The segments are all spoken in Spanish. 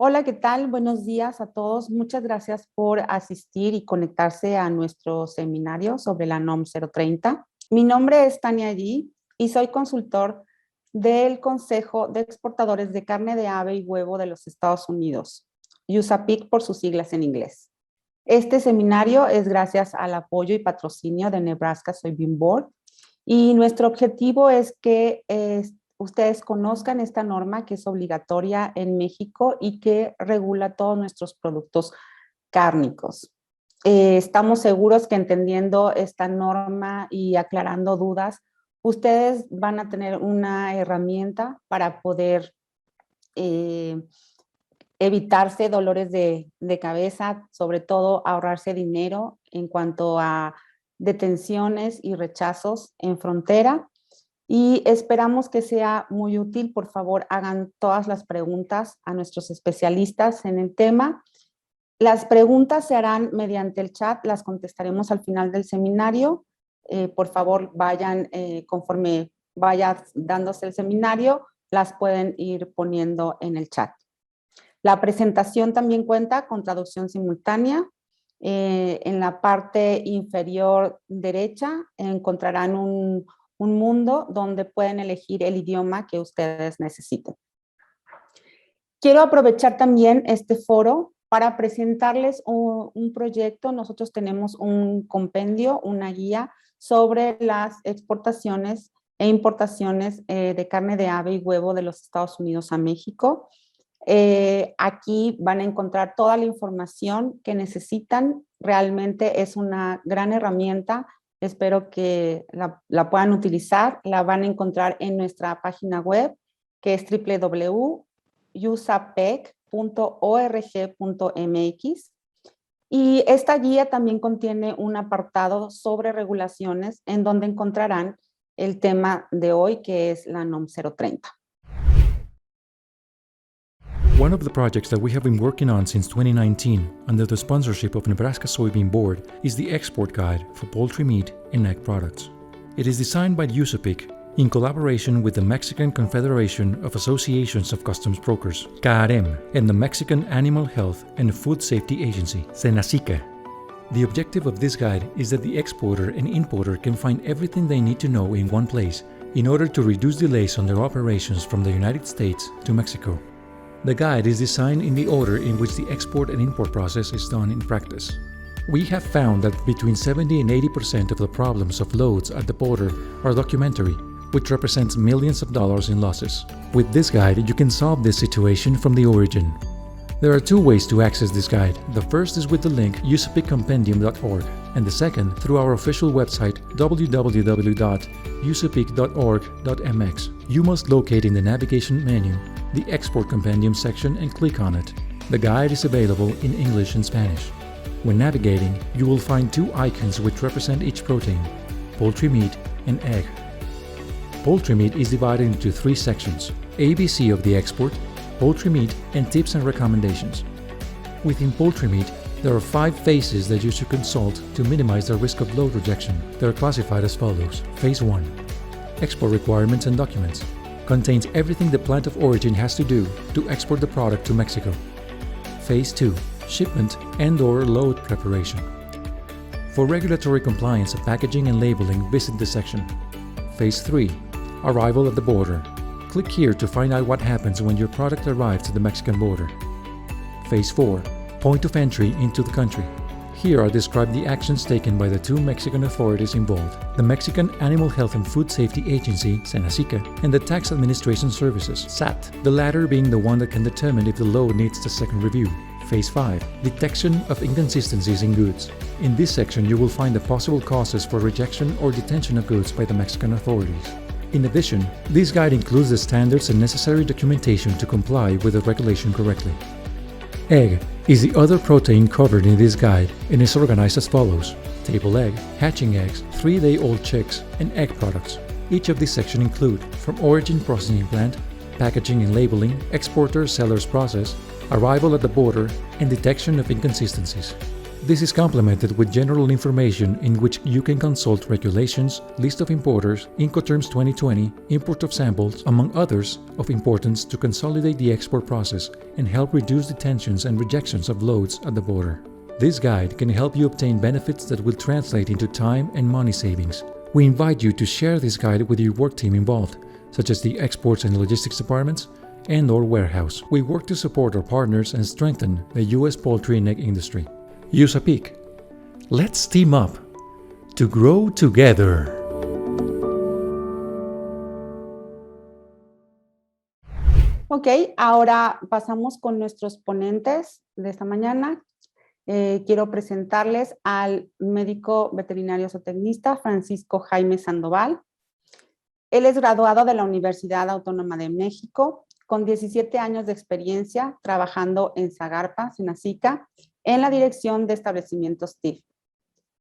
Hola, ¿qué tal? Buenos días a todos. Muchas gracias por asistir y conectarse a nuestro seminario sobre la NOM 030. Mi nombre es Tania Yi y soy consultor del Consejo de Exportadores de Carne de Ave y Huevo de los Estados Unidos, USAPIC por sus siglas en inglés. Este seminario es gracias al apoyo y patrocinio de Nebraska Soybean Board y nuestro objetivo es que ustedes conozcan esta norma que es obligatoria en México y que regula todos nuestros productos cárnicos. Estamos seguros que entendiendo esta norma y aclarando dudas, ustedes van a tener una herramienta para poder evitarse dolores de cabeza, sobre todo ahorrarse dinero en cuanto a detenciones y rechazos en frontera. Y esperamos que sea muy útil. Por favor, hagan todas las preguntas a nuestros especialistas en el tema. Las preguntas se harán mediante el chat, las contestaremos al final del seminario. Por favor, vayan conforme vaya dándose el seminario, las pueden ir poniendo en el chat. La presentación también cuenta con traducción simultánea. En la parte inferior derecha encontrarán un mundo donde pueden elegir el idioma que ustedes necesiten. Quiero aprovechar también este foro para presentarles un proyecto. Nosotros tenemos un compendio, una guía sobre las exportaciones e importaciones de carne de ave y huevo de los Estados Unidos a México. Aquí van a encontrar toda la información que necesitan. Realmente es una gran herramienta. Espero que la puedan utilizar. La van a encontrar en nuestra página web, que es www.usapec.org.mx. Y esta guía también contiene un apartado sobre regulaciones en donde encontrarán el tema de hoy, que es la NOM 030. One of the projects that we have been working on since 2019 under the sponsorship of Nebraska Soybean Board is the Export Guide for Poultry Meat and Egg Products. It is designed by USAPIC in collaboration with the Mexican Confederation of Associations of Customs Brokers, CAAREM, and the Mexican Animal Health and Food Safety Agency, SENASICA. The objective of this guide is that the exporter and importer can find everything they need to know in one place in order to reduce delays on their operations from the United States to Mexico. The guide is designed in the order in which the export and import process is done in practice. We have found that between 70 and 80% of the problems of loads at the border are documentary, which represents millions of dollars in losses. With this guide, you can solve this situation from the origin. There are two ways to access this guide. The first is with the link usapiccompendium.org, and the second through our official website www.usapic.org.mx. You must locate in the navigation menu the Export Compendium section and click on it. The guide is available in English and Spanish. When navigating, you will find two icons which represent each protein: poultry meat and egg. Poultry meat is divided into three sections: ABC of the export, poultry meat, and tips and recommendations. Within poultry meat, there are 5 phases that you should consult to minimize the risk of load rejection. They are classified as follows. Phase 1. Export requirements and documents. Contains everything the plant of origin has to do to export the product to Mexico. Phase 2. Shipment and/or load preparation. For regulatory compliance of packaging and labeling, visit this section. Phase 3. Arrival at the border. Click here to find out what happens when your product arrives at the Mexican border. Phase 4. Point of entry into the country. Here are described the actions taken by the two Mexican authorities involved: the Mexican Animal Health and Food Safety Agency, SENASICA, and the Tax Administration Services, SAT, the latter being the one that can determine if the load needs the second review. Phase 5. Detection of inconsistencies in goods. In this section, you will find the possible causes for rejection or detention of goods by the Mexican authorities. In addition, this guide includes the standards and necessary documentation to comply with the regulation correctly. Egg is the other protein covered in this guide and is organized as follows: table egg, hatching eggs, 3-day-old chicks, and egg products. Each of these sections include from origin processing plant, packaging and labeling, exporter-seller's process, arrival at the border, and detection of inconsistencies. This is complemented with general information in which you can consult regulations, list of importers, Incoterms 2020, import of samples, among others of importance to consolidate the export process and help reduce detentions and rejections of loads at the border. This guide can help you obtain benefits that will translate into time and money savings. We invite you to share this guide with your work team involved, such as the exports and logistics departments and/or warehouse. We work to support our partners and strengthen the U.S. poultry and egg industry. USAPIC. Let's team up to grow together. Ok, ahora pasamos con nuestros ponentes de esta mañana. Quiero presentarles al médico veterinario zootecnista Francisco Jaime Sandoval. Él es graduado de la Universidad Autónoma de México, con 17 años de experiencia trabajando en Zagarpa, Senacica, en la dirección de establecimientos TIF.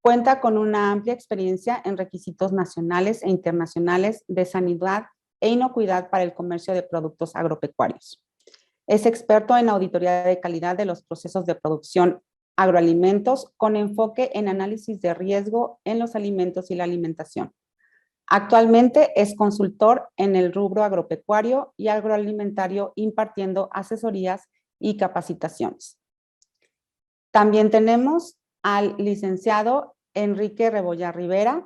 Cuenta con una amplia experiencia en requisitos nacionales e internacionales de sanidad e inocuidad para el comercio de productos agropecuarios. Es experto en auditoría de calidad de los procesos de producción agroalimentos con enfoque en análisis de riesgo en los alimentos y la alimentación. Actualmente es consultor en el rubro agropecuario y agroalimentario impartiendo asesorías y capacitaciones. También tenemos al licenciado Enrique Rebollar Rivera.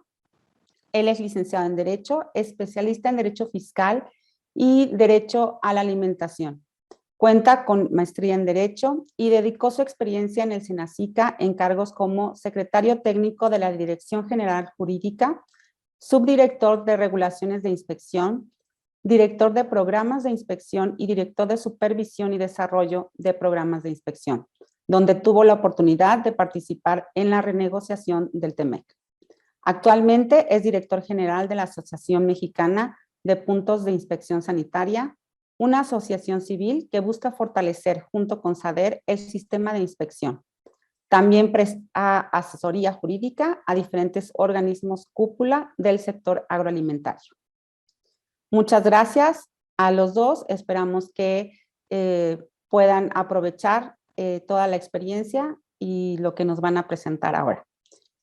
Él es licenciado en Derecho, especialista en Derecho Fiscal y Derecho a la Alimentación. Cuenta con maestría en Derecho y dedicó su experiencia en el Senacica en cargos como secretario técnico de la Dirección General Jurídica, subdirector de Regulaciones de Inspección, director de Programas de Inspección y director de Supervisión y Desarrollo de Programas de Inspección, donde tuvo la oportunidad de participar en la renegociación del TEMEC. Actualmente es director general de la Asociación Mexicana de Puntos de Inspección Sanitaria, una asociación civil que busca fortalecer junto con SADER el sistema de inspección. También presta asesoría jurídica a diferentes organismos cúpula del sector agroalimentario. Muchas gracias a los dos. Esperamos que puedan aprovechar toda la experiencia y lo que nos van a presentar ahora.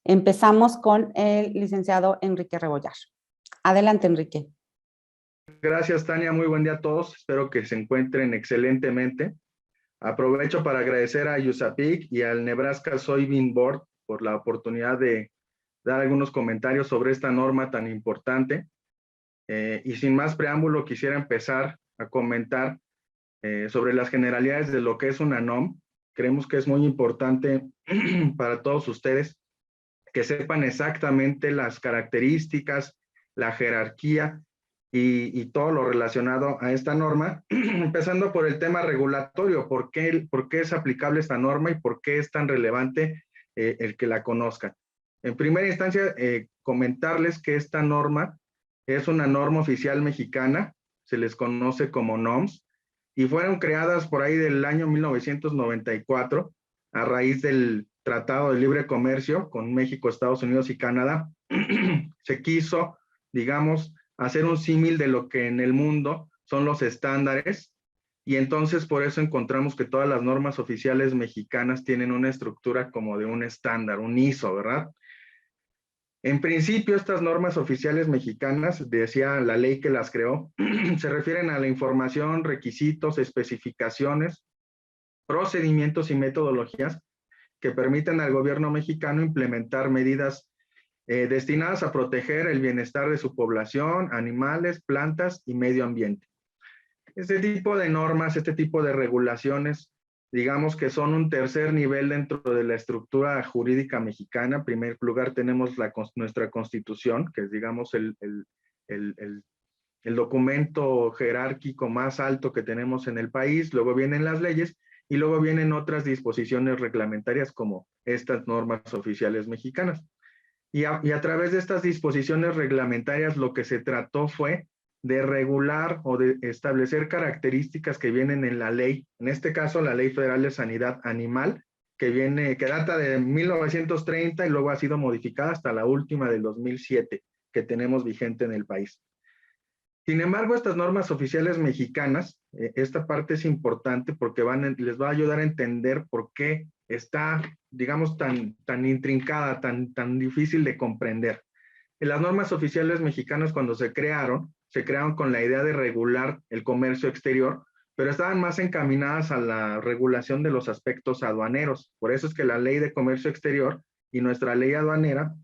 Empezamos con el licenciado Enrique Rebollar. Adelante, Enrique. Gracias, Tania. Muy buen día a todos. Espero que se encuentren excelentemente. Aprovecho para agradecer a USAPIC y al Nebraska Soybean Board por la oportunidad de dar algunos comentarios sobre esta norma tan importante. Y sin más preámbulo, quisiera empezar a comentar sobre las generalidades de lo que es una NOM. Creemos que es muy importante para todos ustedes que sepan exactamente las características, la jerarquía y todo lo relacionado a esta norma, empezando por el tema regulatorio. ¿Por qué es aplicable esta norma y por qué es tan relevante el que la conozcan? En primera instancia, comentarles que esta norma es una norma oficial mexicana, se les conoce como NOMS, y fueron creadas por ahí del año 1994 a raíz del Tratado de Libre Comercio con México, Estados Unidos y Canadá. Se quiso, digamos, hacer un símil de lo que en el mundo son los estándares, y entonces por eso encontramos que todas las normas oficiales mexicanas tienen una estructura como de un estándar, un ISO, ¿verdad? En principio, estas normas oficiales mexicanas, decía la ley que las creó, se refieren a la información, requisitos, especificaciones, procedimientos y metodologías que permiten al gobierno mexicano implementar medidas destinadas a proteger el bienestar de su población, animales, plantas y medio ambiente. Este tipo de normas, este tipo de regulaciones, digamos que son un tercer nivel dentro de la estructura jurídica mexicana. En primer lugar tenemos nuestra Constitución, que es, digamos, el documento jerárquico más alto que tenemos en el país. Luego vienen las leyes y luego vienen otras disposiciones reglamentarias como estas normas oficiales mexicanas. Y a través de estas disposiciones reglamentarias lo que se trató fue de regular o de establecer características que vienen en la ley, en este caso la Ley Federal de Sanidad Animal, que data de 1930 y luego ha sido modificada hasta la última del 2007 que tenemos vigente en el país. Sin embargo, estas normas oficiales mexicanas, esta parte es importante porque les va a ayudar a entender por qué está, digamos, tan intrincada, tan difícil de comprender. Las normas oficiales mexicanas cuando se crearon con la idea de regular el comercio exterior, pero estaban más encaminadas a la regulación de los aspectos aduaneros. Por eso es que la Ley de Comercio Exterior y nuestra ley aduanera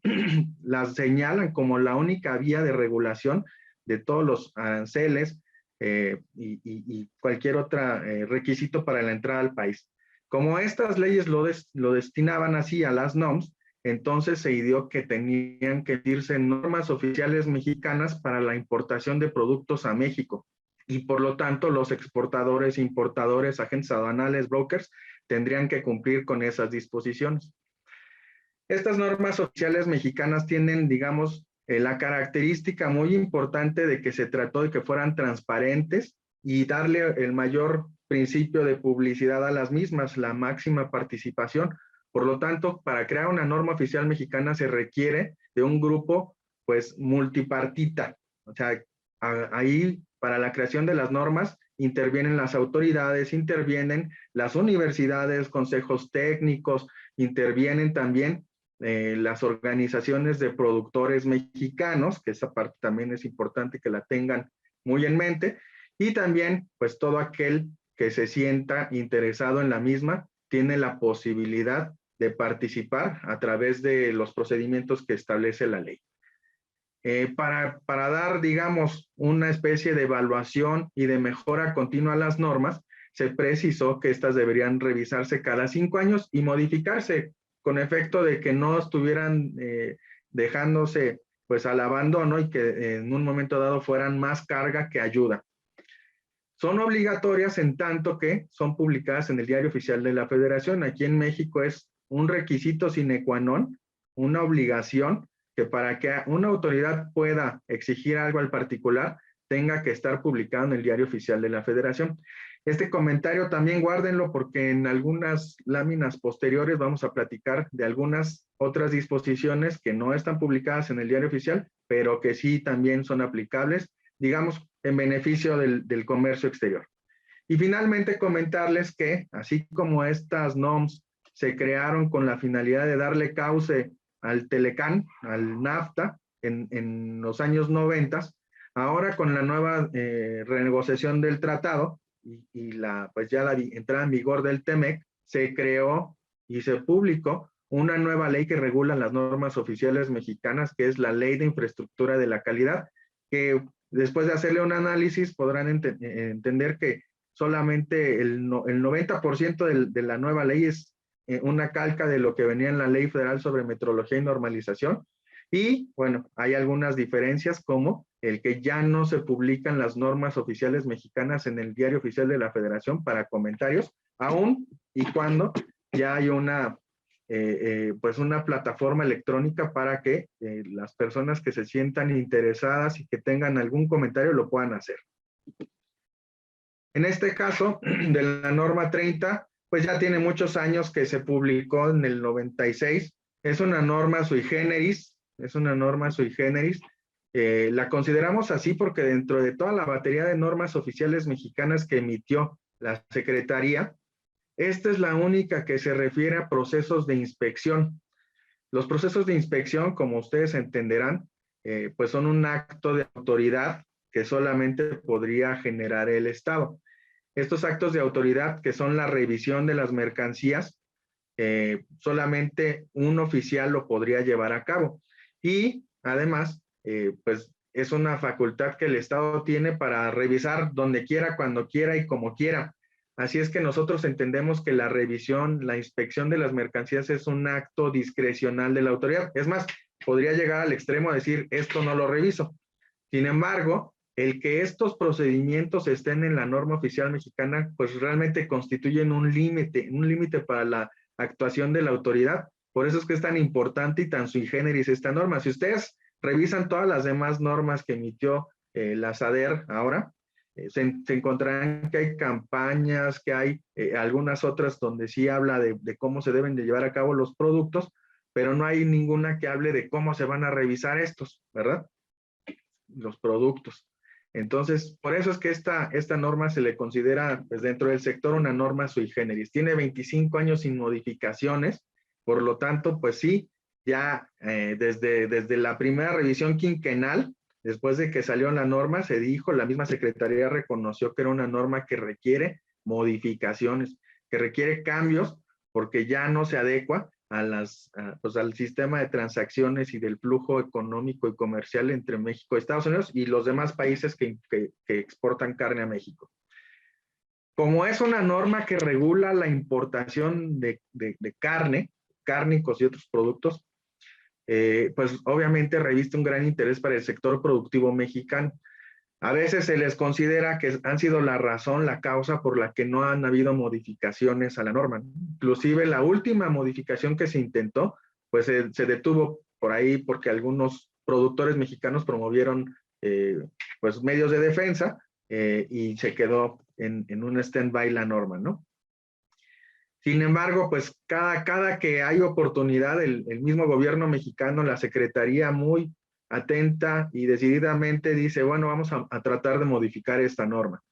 las señalan como la única vía de regulación de todos los aranceles y cualquier otro requisito para la entrada al país. Como estas leyes lo destinaban así a las NOMS, entonces se ideó que tenían que irse normas oficiales mexicanas para la importación de productos a México. Y por lo tanto, los exportadores, importadores, agentes aduanales, brokers, tendrían que cumplir con esas disposiciones. Estas normas oficiales mexicanas tienen, digamos, la característica muy importante de que se trató de que fueran transparentes y darle el mayor principio de publicidad a las mismas, la máxima participación. Por lo tanto, para crear una norma oficial mexicana se requiere de un grupo, pues, multipartita. O sea, ahí, para la creación de las normas, intervienen las autoridades, intervienen las universidades, consejos técnicos, intervienen también las organizaciones de productores mexicanos, que esa parte también es importante que la tengan muy en mente, y también, pues, todo aquel que se sienta interesado en la misma tiene la posibilidad de participar a través de los procedimientos que establece la ley. Para dar, digamos, una especie de evaluación y de mejora continua a las normas, se precisó que estas deberían revisarse cada 5 años y modificarse con efecto de que no estuvieran dejándose, pues, al abandono y que en un momento dado fueran más carga que ayuda. Son obligatorias en tanto que son publicadas en el Diario Oficial de la Federación. Aquí en México es un requisito sine qua non, una obligación, que para que una autoridad pueda exigir algo al particular, tenga que estar publicado en el Diario Oficial de la Federación. Este comentario también guárdenlo porque en algunas láminas posteriores vamos a platicar de algunas otras disposiciones que no están publicadas en el Diario Oficial, pero que sí también son aplicables, digamos, en beneficio del comercio exterior. Y finalmente comentarles que, así como estas NOMS se crearon con la finalidad de darle cauce al Telecán, al NAFTA, en los años 90, ahora con la nueva renegociación del tratado y pues ya la entrada en vigor del TEMEC, se creó y se publicó una nueva ley que regula las normas oficiales mexicanas, que es la Ley de Infraestructura de la Calidad, que después de hacerle un análisis podrán entender que solamente el 90% de la nueva ley es una calca de lo que venía en la Ley Federal sobre Metrología y Normalización. Y bueno, hay algunas diferencias como el que ya no se publican las normas oficiales mexicanas en el Diario Oficial de la Federación para comentarios, aún y cuando ya hay pues una plataforma electrónica para que las personas que se sientan interesadas y que tengan algún comentario lo puedan hacer. En este caso, de la norma 30, pues ya tiene muchos años que se publicó en el 96. Es una norma sui generis, la consideramos así porque dentro de toda la batería de normas oficiales mexicanas que emitió la Secretaría, esta es la única que se refiere a procesos de inspección. Los procesos de inspección, como ustedes entenderán, pues son un acto de autoridad que solamente podría generar el Estado. Estos actos de autoridad, que son la revisión de las mercancías, solamente un oficial lo podría llevar a cabo. Y además, pues es una facultad que el Estado tiene para revisar donde quiera, cuando quiera y como quiera. Así es que nosotros entendemos que la revisión, la inspección de las mercancías es un acto discrecional de la autoridad. Es más, podría llegar al extremo de decir, esto no lo reviso. Sin embargo, el que estos procedimientos estén en la norma oficial mexicana, pues realmente constituyen un límite para la actuación de la autoridad. Por eso es que es tan importante y tan sui generis esta norma. Si ustedes revisan todas las demás normas que emitió la SADER ahora, se encontrarán que hay campañas, que hay algunas otras donde sí habla de cómo se deben de llevar a cabo los productos, pero no hay ninguna que hable de cómo se van a revisar estos, ¿verdad? Los productos. Entonces, por eso es que esta norma se le considera, pues, dentro del sector una norma sui generis. Tiene 25 años sin modificaciones, por lo tanto, pues sí, ya desde la primera revisión quinquenal, después de que salió la norma, se dijo, la misma Secretaría reconoció que era una norma que requiere modificaciones, que requiere cambios, porque ya no se adecua pues al sistema de transacciones y del flujo económico y comercial entre México y Estados Unidos y los demás países que exportan carne a México. Como es una norma que regula la importación de carne, cárnicos y otros productos, pues obviamente reviste un gran interés para el sector productivo mexicano. A veces se les considera que han sido la razón, la causa por la que no han habido modificaciones a la norma. Inclusive la última modificación que se intentó, pues se detuvo por ahí porque algunos productores mexicanos promovieron pues medios de defensa y se quedó en un stand-by la norma, ¿no? Sin embargo, pues cada que hay oportunidad, el mismo gobierno mexicano, la Secretaría muy atenta y decididamente dice, bueno, vamos a tratar de modificar esta norma.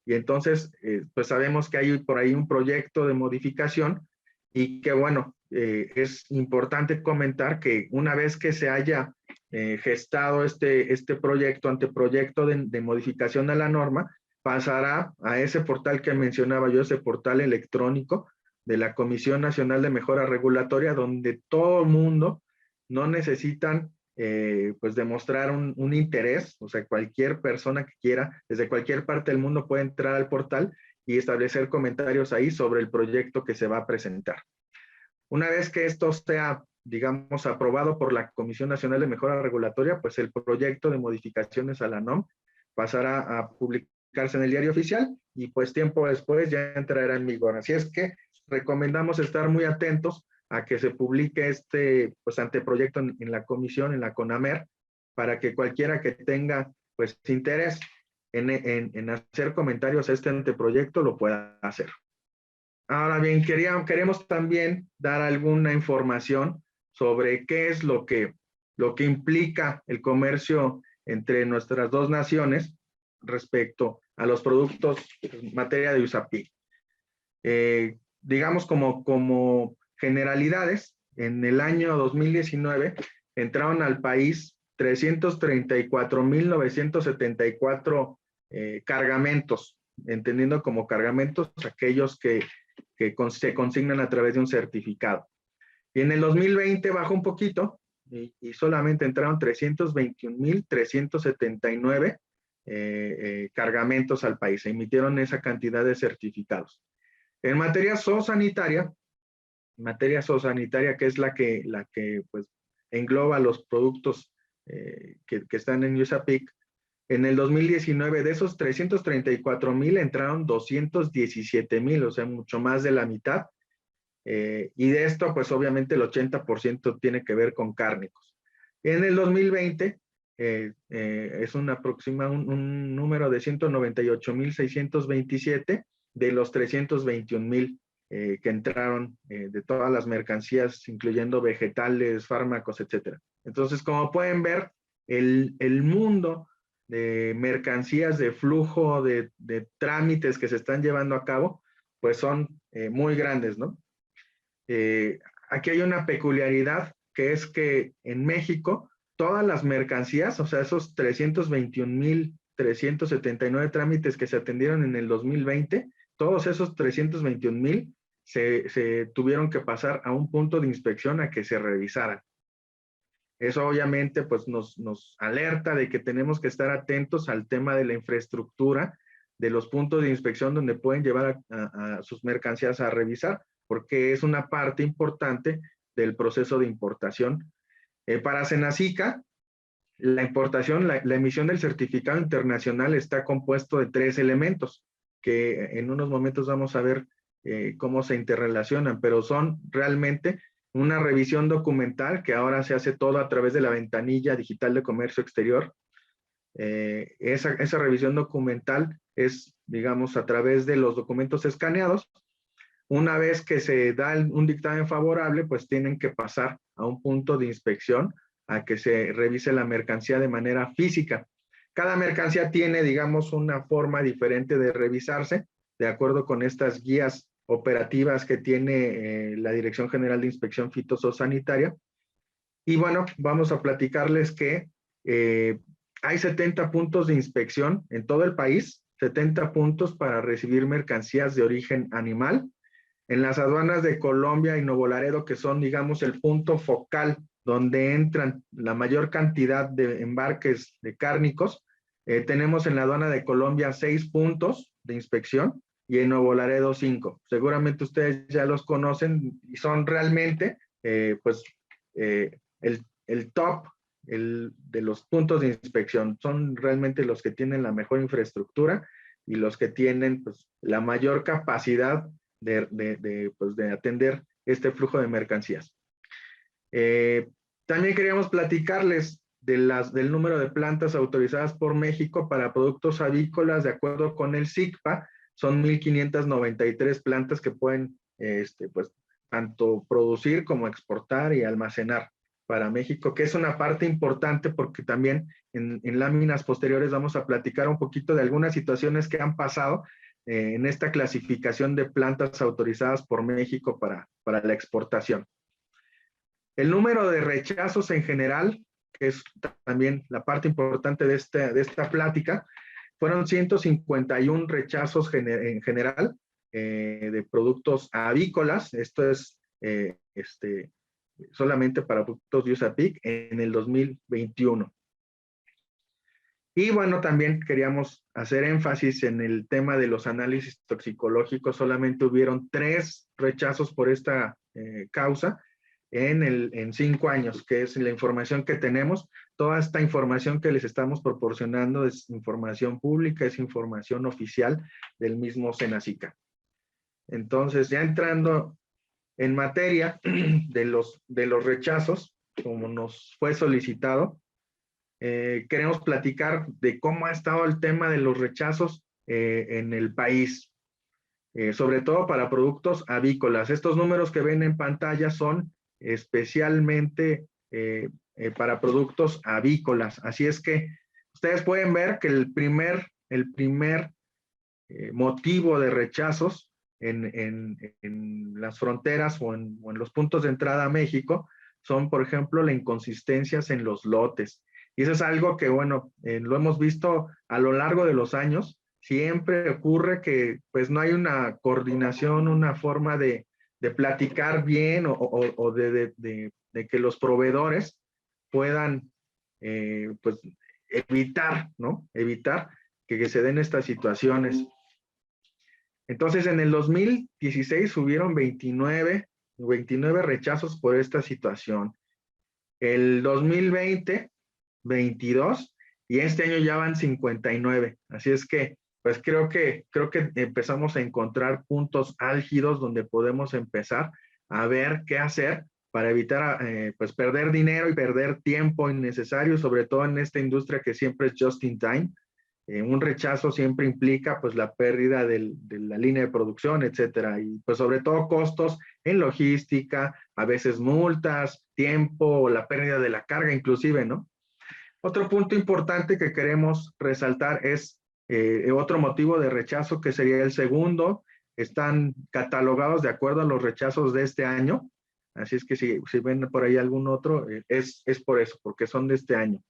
Y entonces, pues sabemos que hay por ahí un proyecto de modificación y que, bueno, es importante comentar que una vez que se haya gestado este proyecto, anteproyecto de modificación a la norma, pasará a ese portal que mencionaba yo, ese portal electrónico de la Comisión Nacional de Mejora Regulatoria, donde todo el mundo no necesitan pues demostrar un interés, o sea, cualquier persona que quiera, desde cualquier parte del mundo puede entrar al portal y establecer comentarios ahí sobre el proyecto que se va a presentar. Una vez que esto sea, digamos, aprobado por la Comisión Nacional de Mejora Regulatoria, pues el proyecto de modificaciones a la NOM pasará a publicarse en el Diario Oficial y pues tiempo después ya entrará en vigor. Así es que recomendamos estar muy atentos a que se publique este pues anteproyecto en la comisión, en la CONAMER, para que cualquiera que tenga pues interés en hacer comentarios a este anteproyecto lo pueda hacer. Ahora bien, queremos también dar alguna información sobre qué es lo que implica el comercio entre nuestras dos naciones respecto a los productos en materia de USAPI. Digamos como generalidades, en el año 2019 entraron al país 334,974 cargamentos, entendiendo como cargamentos aquellos que se consignan a través de un certificado. Y en el 2020 bajó un poquito y solamente entraron 321,379 cargamentos al país. Se emitieron esa cantidad de certificados. En materia zoosanitaria, que es la que pues, engloba los productos que están en USAPIC, en el 2019 de esos 334,000 entraron 217,000, o sea, mucho más de la mitad. Y de esto, pues obviamente el 80% tiene que ver con cárnicos. En el 2020 es un número de 198,627 de los 321,000 que entraron de todas las mercancías, incluyendo vegetales, fármacos, etcétera. Entonces, como pueden ver, el mundo de mercancías, de flujo, de trámites que se están llevando a cabo, pues son muy grandes, ¿no? Aquí hay una peculiaridad, que es que en México, todas las mercancías, o sea, esos 321,379 trámites que se atendieron en el 2020, todos esos 321,000 se tuvieron que pasar a un punto de inspección a que se revisaran. Eso obviamente pues nos alerta de que tenemos que estar atentos al tema de la infraestructura, de los puntos de inspección donde pueden llevar a sus mercancías a revisar, porque es una parte importante del proceso de importación. Para Senacica, la importación, la emisión del certificado internacional está compuesto de 3 elementos, que en unos momentos vamos a ver cómo se interrelacionan, pero son realmente una revisión documental, que ahora se hace todo a través de la ventanilla digital de comercio exterior. Esa revisión documental es, digamos, a través de los documentos escaneados. Una vez que se da un dictamen favorable, pues tienen que pasar a un punto de inspección a que se revise la mercancía de manera física. cada mercancía tiene, digamos, una forma diferente de revisarse, de acuerdo con estas guías operativas que tiene la Dirección General de Inspección Fitosanitaria. Y bueno, vamos a platicarles que hay 70 puntos de inspección en todo el país, 70 puntos para recibir mercancías de origen animal. En las aduanas de Colombia y Nuevo Laredo, que son, digamos, el punto focal donde entran la mayor cantidad de embarques de cárnicos, tenemos en la aduana de Colombia 6 puntos de inspección y en Nuevo Laredo 5. Seguramente ustedes ya los conocen y son realmente, el top de los puntos de inspección. Son realmente los que tienen la mejor infraestructura y los que tienen, pues, la mayor capacidad de atender este flujo de mercancías. También queríamos platicarles del número de plantas autorizadas por México para productos avícolas. De acuerdo con el SICPA, son 1,593 plantas que pueden pues, tanto producir como exportar y almacenar para México, que es una parte importante porque también en láminas posteriores vamos a platicar un poquito de algunas situaciones que han pasado en esta clasificación de plantas autorizadas por México para la exportación. El número de rechazos en general, que es también la parte importante de esta plática, fueron 151 rechazos en general de productos avícolas. Esto es solamente para productos USAPIC en el 2021. Y bueno, también queríamos hacer énfasis en el tema de los análisis toxicológicos. Solamente hubieron 3 rechazos por esta causa en 5 años, que es la información que tenemos. Toda esta información que les estamos proporcionando es información pública, es información oficial del mismo SENASICA. Entonces, ya entrando en materia de los rechazos, como nos fue solicitado, queremos platicar de cómo ha estado el tema de los rechazos en el país, sobre todo para productos avícolas. Estos números que ven en pantalla son especialmente para productos avícolas. Así es que ustedes pueden ver que el primer motivo de rechazos en las fronteras o en los puntos de entrada a México son, por ejemplo, las inconsistencias en los lotes. Y eso es algo que, bueno, lo hemos visto a lo largo de los años. Siempre ocurre que pues no hay una coordinación, una forma de platicar bien o de que los proveedores puedan pues evitar, ¿no? Evitar que se den estas situaciones. Entonces, en el 2016 hubieron 29 rechazos por esta situación. El 2020, 22, y este año ya van 59. Así es que, pues creo que empezamos a encontrar puntos álgidos donde podemos empezar a ver qué hacer para evitar pues perder dinero y perder tiempo innecesario, sobre todo en esta industria que siempre es just in time. Un rechazo siempre implica pues la pérdida de la línea de producción, etcétera, y pues sobre todo costos en logística, a veces multas, tiempo, la pérdida de la carga inclusive, ¿no? Otro punto importante que queremos resaltar es otro motivo de rechazo, que sería el segundo. Están catalogados de acuerdo a los rechazos de este año, así es que si ven por ahí algún otro, es por eso, porque son de este año.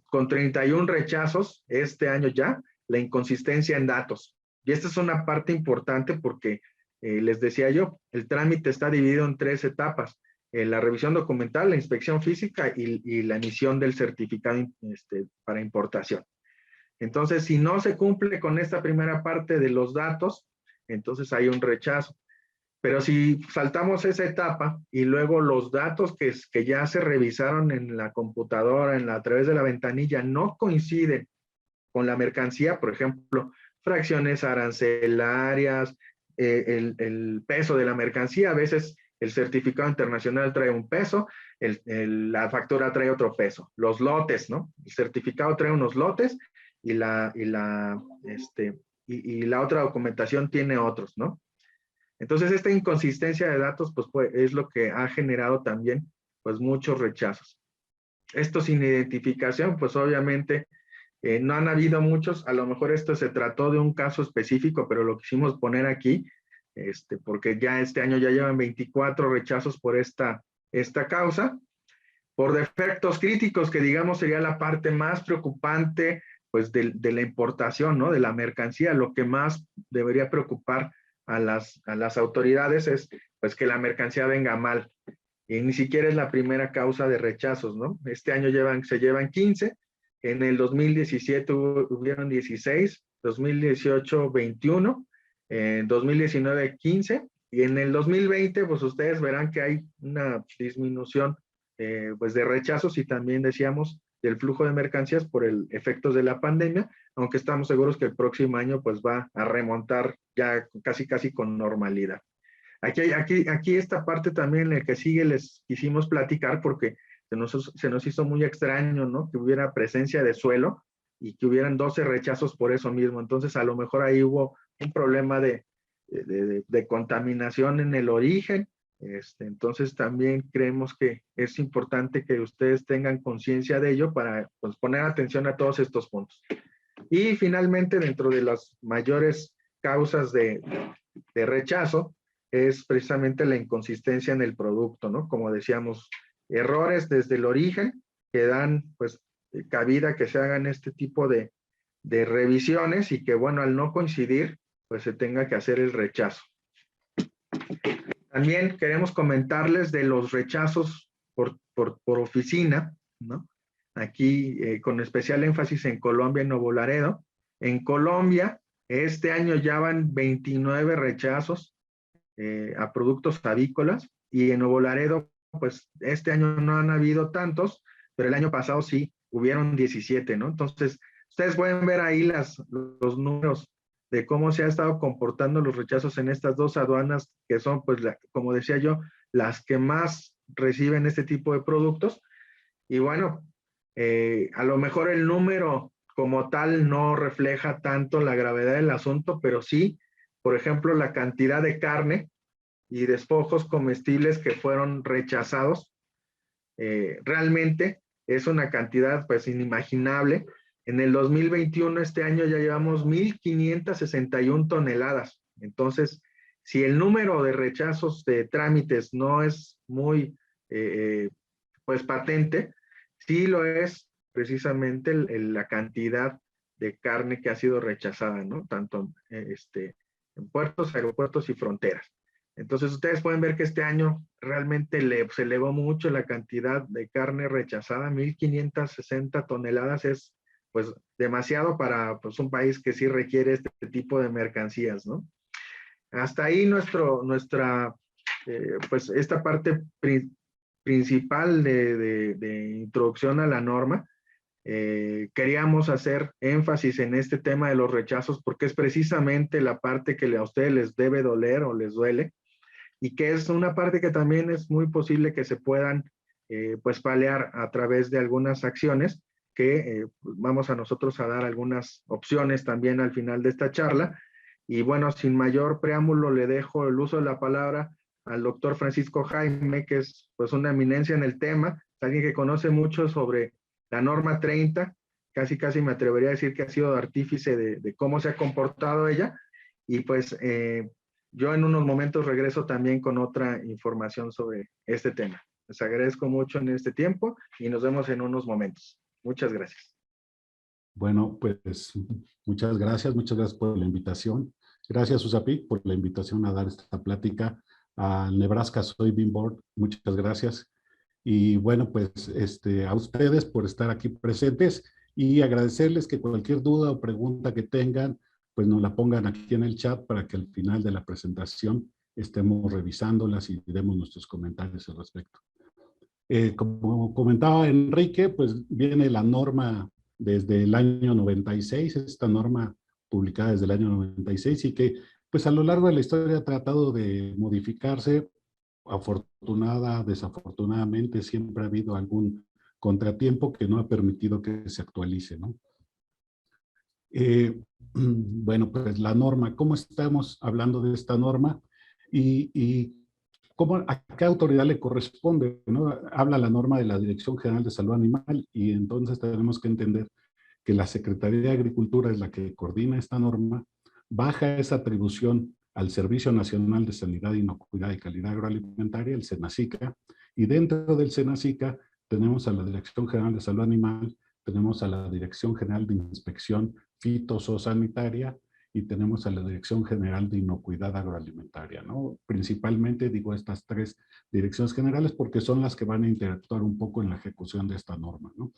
Con 31 rechazos este año ya, la inconsistencia en datos. Y esta es una parte importante porque, les decía yo, el trámite está dividido en 3 etapas. La revisión documental, la inspección física y la emisión del certificado para importación. Entonces, si no se cumple con esta primera parte de los datos, entonces hay un rechazo. Pero si saltamos esa etapa y luego los datos que ya se revisaron en la computadora, a través de la ventanilla, no coinciden con la mercancía, por ejemplo, fracciones arancelarias, el peso de la mercancía, a veces el certificado internacional trae un peso, la factura trae otro peso. Los lotes, ¿no? El certificado trae unos lotes y la otra documentación tiene otros, ¿no? Entonces, esta inconsistencia de datos, pues, es lo que ha generado también, pues, muchos rechazos. Esto sin identificación, pues, obviamente, No han habido muchos, a lo mejor esto se trató de un caso específico, pero lo quisimos poner aquí, porque ya este año ya llevan 24 rechazos por esta causa. Por defectos críticos, que digamos sería la parte más preocupante, pues de la importación, ¿no? De la mercancía, lo que más debería preocupar a las autoridades es pues que la mercancía venga mal. Y ni siquiera es la primera causa de rechazos, ¿no? Este año se llevan 15, en el 2017 hubieron 16, 2018 21, en 2019 15, y en el 2020 pues ustedes verán que hay una disminución pues de rechazos y también decíamos del flujo de mercancías por el efectos de la pandemia, aunque estamos seguros que el próximo año pues va a remontar ya casi con normalidad. Aquí esta parte también, la que sigue, les quisimos platicar porque se nos hizo muy extraño, ¿no? Que hubiera presencia de suelo y que hubieran 12 rechazos por eso mismo. Entonces, a lo mejor ahí hubo un problema de contaminación en el origen. Entonces, también creemos que es importante que ustedes tengan conciencia de ello para pues, poner atención a todos estos puntos. Y finalmente, dentro de las mayores causas de rechazo, es precisamente la inconsistencia en el producto, ¿no? Como decíamos, errores desde el origen que dan, pues, cabida que se hagan este tipo de revisiones y que, bueno, al no coincidir, pues se tenga que hacer el rechazo. También queremos comentarles de los rechazos por oficina, ¿no? Aquí, con especial énfasis en Colombia y Nuevo Laredo. En Colombia, este año ya van 29 rechazos a productos avícolas, y en Nuevo Laredo, pues este año no han habido tantos, pero el año pasado sí, hubieron 17, ¿no? Entonces, ustedes pueden ver ahí los números de cómo se ha estado comportando los rechazos en estas dos aduanas, que son, pues, como decía yo, las que más reciben este tipo de productos. Y bueno, a lo mejor el número como tal no refleja tanto la gravedad del asunto, pero sí, por ejemplo, la cantidad de carne y despojos comestibles que fueron rechazados, realmente es una cantidad pues inimaginable. En el 2021, este año, ya llevamos 1,561 toneladas. Entonces, si el número de rechazos de trámites no es muy pues patente, sí lo es precisamente la cantidad de carne que ha sido rechazada, ¿no? Tanto en puertos, aeropuertos y fronteras. Entonces, ustedes pueden ver que este año realmente se elevó mucho la cantidad de carne rechazada. 1,560 toneladas es, pues, demasiado para, pues, un país que sí requiere este tipo de mercancías, ¿no? Hasta ahí pues, esta parte principal de introducción a la norma. Queríamos hacer énfasis en este tema de los rechazos porque es precisamente la parte que a ustedes les debe doler o les duele, y que es una parte que también es muy posible que se puedan pues paliar a través de algunas acciones que vamos a nosotros a dar algunas opciones también al final de esta charla. Y bueno, sin mayor preámbulo, le dejo el uso de la palabra al doctor Francisco Jaime, que es pues una eminencia en el tema, alguien que conoce mucho sobre la norma 30, casi me atrevería a decir que ha sido artífice de cómo se ha comportado ella, y pues yo en unos momentos regreso también con otra información sobre este tema. Les agradezco mucho en este tiempo y nos vemos en unos momentos. Muchas gracias. Bueno, pues muchas gracias por la invitación. Gracias, USAPIC, por la invitación a dar esta plática al Nebraska Soybean Board. Muchas gracias. Y bueno, pues a ustedes por estar aquí presentes y agradecerles que cualquier duda o pregunta que tengan, pues nos la pongan aquí en el chat para que al final de la presentación estemos revisándolas y demos nuestros comentarios al respecto. Como comentaba Enrique, pues viene la norma desde el año 96, esta norma publicada desde el año 96 y que pues a lo largo de la historia ha tratado de modificarse. Desafortunadamente siempre ha habido algún contratiempo que no ha permitido que se actualice, ¿no? Bueno, pues la norma, ¿cómo estamos hablando de esta norma? Y ¿a qué autoridad le corresponde, ¿no? Habla la norma de la Dirección General de Salud Animal y entonces tenemos que entender que la Secretaría de Agricultura es la que coordina esta norma, baja esa atribución al Servicio Nacional de Sanidad, Inocuidad y Calidad Agroalimentaria, el SENASICA, y dentro del SENASICA tenemos a la Dirección General de Salud Animal, tenemos a la Dirección General de Inspección Fitosanitaria y tenemos a la Dirección General de Inocuidad Agroalimentaria, ¿no? Principalmente digo estas tres direcciones generales porque son las que van a interactuar un poco en la ejecución de esta norma, ¿no?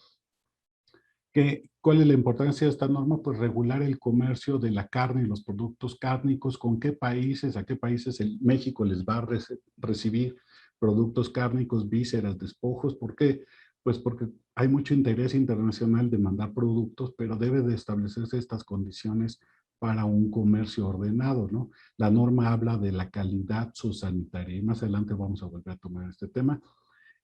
¿Cuál es la importancia de esta norma? Pues regular el comercio de la carne y los productos cárnicos, con qué países, a qué países México les va a recibir productos cárnicos, vísceras, despojos. ¿Por qué? Pues porque hay mucho interés internacional de mandar productos, pero debe de establecerse estas condiciones para un comercio ordenado, ¿no? La norma habla de la calidad zoosanitaria y más adelante vamos a volver a tomar este tema.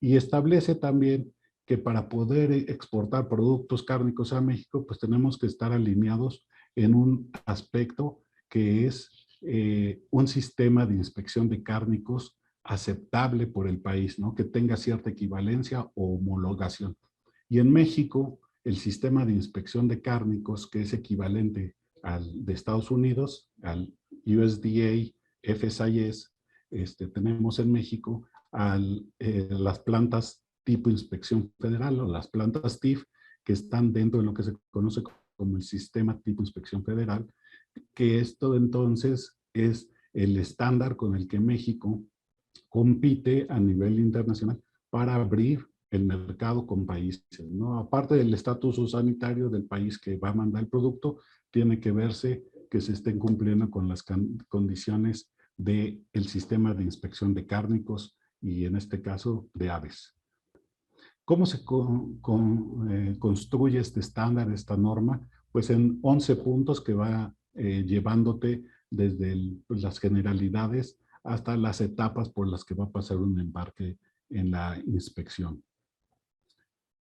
Y establece también que para poder exportar productos cárnicos a México, pues tenemos que estar alineados en un aspecto que es un sistema de inspección de cárnicos aceptable por el país, ¿no? Que tenga cierta equivalencia o homologación. Y en México, el sistema de inspección de cárnicos, que es equivalente al de Estados Unidos, al USDA, FSIS, tenemos en México las plantas tipo inspección federal o las plantas TIF que están dentro de lo que se conoce como el sistema tipo inspección federal, que esto entonces es el estándar con el que México compite a nivel internacional para abrir el mercado con países, ¿no? Aparte del estatus sanitario del país que va a mandar el producto, tiene que verse que se estén cumpliendo con las condiciones del sistema de inspección de cárnicos y en este caso de aves. ¿Cómo se construye este estándar, esta norma? Pues en 11 puntos que va llevándote desde las generalidades hasta las etapas por las que va a pasar un embarque en la inspección.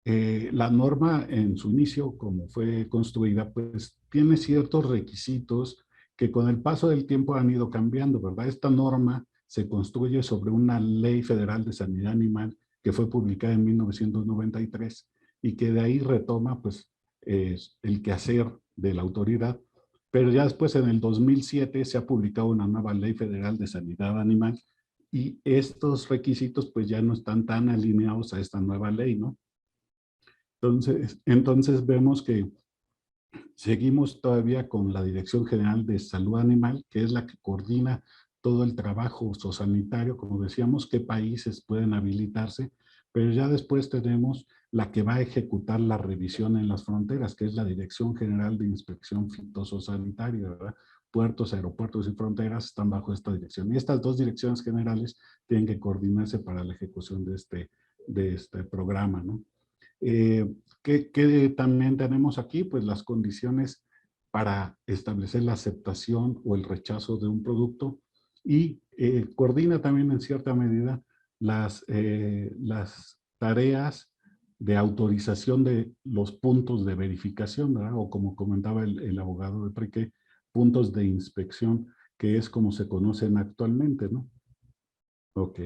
La norma en su inicio, como fue construida, pues tiene ciertos requisitos que con el paso del tiempo han ido cambiando, ¿verdad? Esta norma se construye sobre una ley federal de sanidad animal que fue publicada en 1993 y que de ahí retoma pues el quehacer de la autoridad, pero ya después en el 2007 se ha publicado una nueva ley federal de sanidad animal y estos requisitos pues ya no están tan alineados a esta nueva ley, ¿no? Entonces vemos que seguimos todavía con la Dirección General de Salud Animal, que es la que coordina todo el trabajo zoosanitario, como decíamos, qué países pueden habilitarse, pero ya después tenemos la que va a ejecutar la revisión en las fronteras, que es la Dirección General de Inspección Fitosanitaria, ¿verdad? Puertos, aeropuertos y fronteras están bajo esta dirección. Y estas dos direcciones generales tienen que coordinarse para la ejecución de este programa, ¿no? ¿Qué también tenemos aquí? Pues las condiciones para establecer la aceptación o el rechazo de un producto y coordina también en cierta medida las tareas de autorización de los puntos de verificación, ¿verdad? O como comentaba el abogado de Preque, puntos de inspección, que es como se conocen actualmente, ¿no? Ok,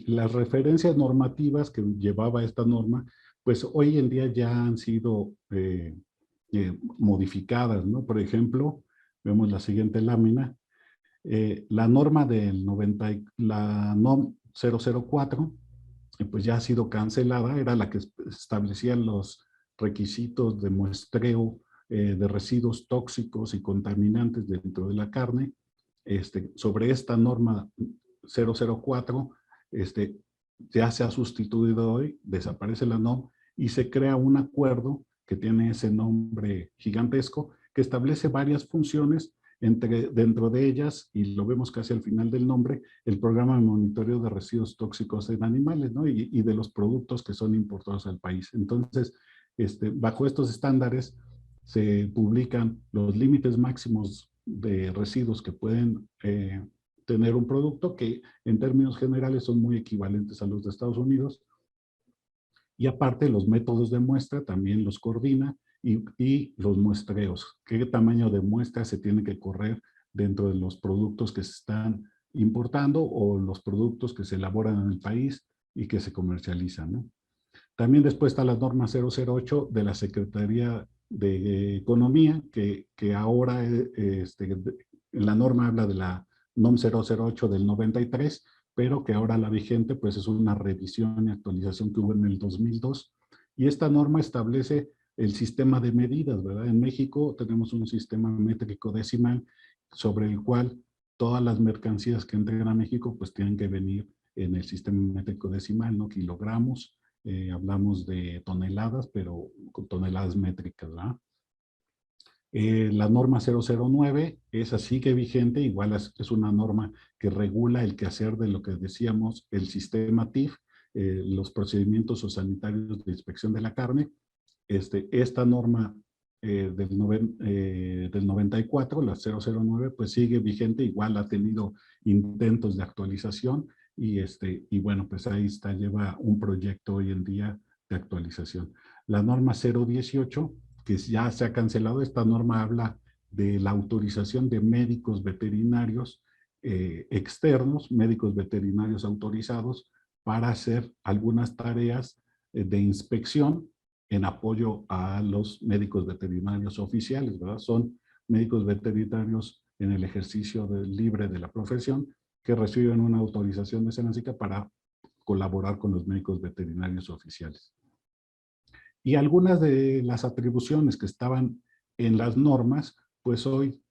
las referencias normativas que llevaba esta norma, pues hoy en día ya han sido modificadas, ¿no? Por ejemplo, vemos la siguiente lámina, la norma del la NOM 004, pues ya ha sido cancelada, era la que establecía los requisitos de muestreo de residuos tóxicos y contaminantes dentro de la carne. Sobre esta norma 004, ya se ha sustituido hoy, desaparece la NOM y se crea un acuerdo que tiene ese nombre gigantesco que establece varias funciones, dentro de ellas, y lo vemos casi al final del nombre, el programa de monitoreo de residuos tóxicos en animales, ¿no? Y de los productos que son importados al país. Entonces, bajo estos estándares se publican los límites máximos de residuos que pueden tener un producto que en términos generales son muy equivalentes a los de Estados Unidos. Y aparte los métodos de muestra también los coordina y los muestreos. ¿Qué tamaño de muestra se tiene que correr dentro de los productos que se están importando o los productos que se elaboran en el país y que se comercializan, ¿no? También después está la norma 008 de la Secretaría Economía, que ahora la norma habla de la NOM 008 del 93, pero que ahora la vigente pues es una revisión y actualización que hubo en el 2002. Y esta norma establece el sistema de medidas, ¿verdad? En México tenemos un sistema métrico decimal sobre el cual todas las mercancías que entreguen a México pues tienen que venir en el sistema métrico decimal, ¿no? Kilogramos, hablamos de toneladas, pero con toneladas métricas, ¿verdad? La norma 009, esa sigue vigente, igual es una norma que regula el quehacer de lo que decíamos, el sistema TIF, los procedimientos o sanitarios de inspección de la carne. Esta norma del 94, la 009, pues sigue vigente, igual ha tenido intentos de actualización y bueno, pues ahí está, lleva un proyecto hoy en día de actualización. La norma 018, que ya se ha cancelado, esta norma habla de la autorización de médicos veterinarios externos, médicos veterinarios autorizados para hacer algunas tareas de inspección en apoyo a los médicos veterinarios oficiales, ¿verdad? Son médicos veterinarios en el ejercicio libre de la profesión que reciben una autorización de Senacica para colaborar con los médicos veterinarios oficiales. Y algunas de las atribuciones que estaban en las normas, pues hoy